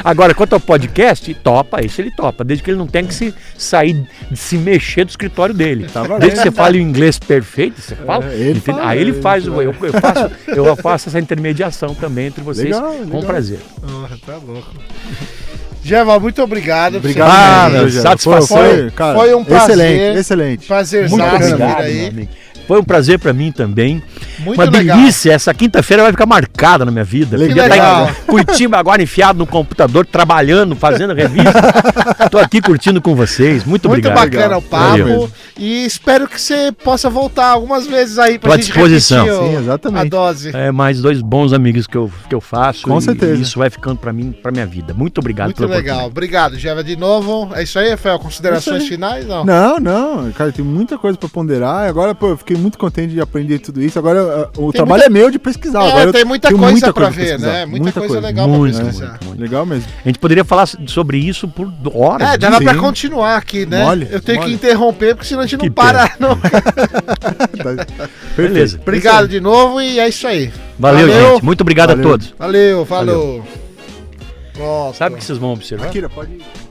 C: Agora, quanto ao podcast, esse ele topa. Desde que ele não tenha que se mexer do escritório dele. Desde que você fale o inglês perfeito, você fala. Aí ele faz. Eu faço essa intermediação também entre vocês. Legal.
A: Com
C: prazer.
A: Tá louco. Geva, muito obrigado.
B: Obrigado,
C: satisfação.
A: Foi um prazer.
B: Excelente.
A: Prazerzaço vir aí.
C: Foi um prazer pra mim também.
A: Muito
C: uma
A: legal.
C: delícia. Essa quinta-feira vai ficar marcada na minha vida.
A: Que legal.
C: Curitiba agora enfiado no computador, trabalhando, fazendo revista. Tô aqui curtindo com vocês. Muito obrigado.
A: Muito bacana o papo. Valeu. E espero que você possa voltar algumas vezes aí pra gente
C: disposição.
A: repetir
B: Sim, exatamente.
A: A dose.
C: Mais 2 bons amigos que eu faço.
B: Com certeza.
C: E isso vai ficando pra mim, pra minha vida. Muito obrigado pela oportunidade.
A: Muito legal. Obrigado, Geva, de novo. É isso aí, Rafael? Considerações finais?
B: Não. Cara, tem muita coisa pra ponderar. Agora, eu fiquei muito contente de aprender tudo isso. Agora, o trabalho é meu de pesquisar. Agora
A: tem muita coisa pra ver, né? Muita coisa legal pra pesquisar.
C: Muito.
B: Legal mesmo.
C: A gente poderia falar sobre isso por horas.
A: Já dá pra continuar aqui, né? Eu tenho que interromper, porque senão a gente não para.
C: Beleza.
A: Obrigado de novo e é isso aí.
C: Valeu, gente. Muito obrigado a todos.
A: Valeu, falou. Nossa.
C: Sabe o que vocês vão observar?
B: Akira, pode ir.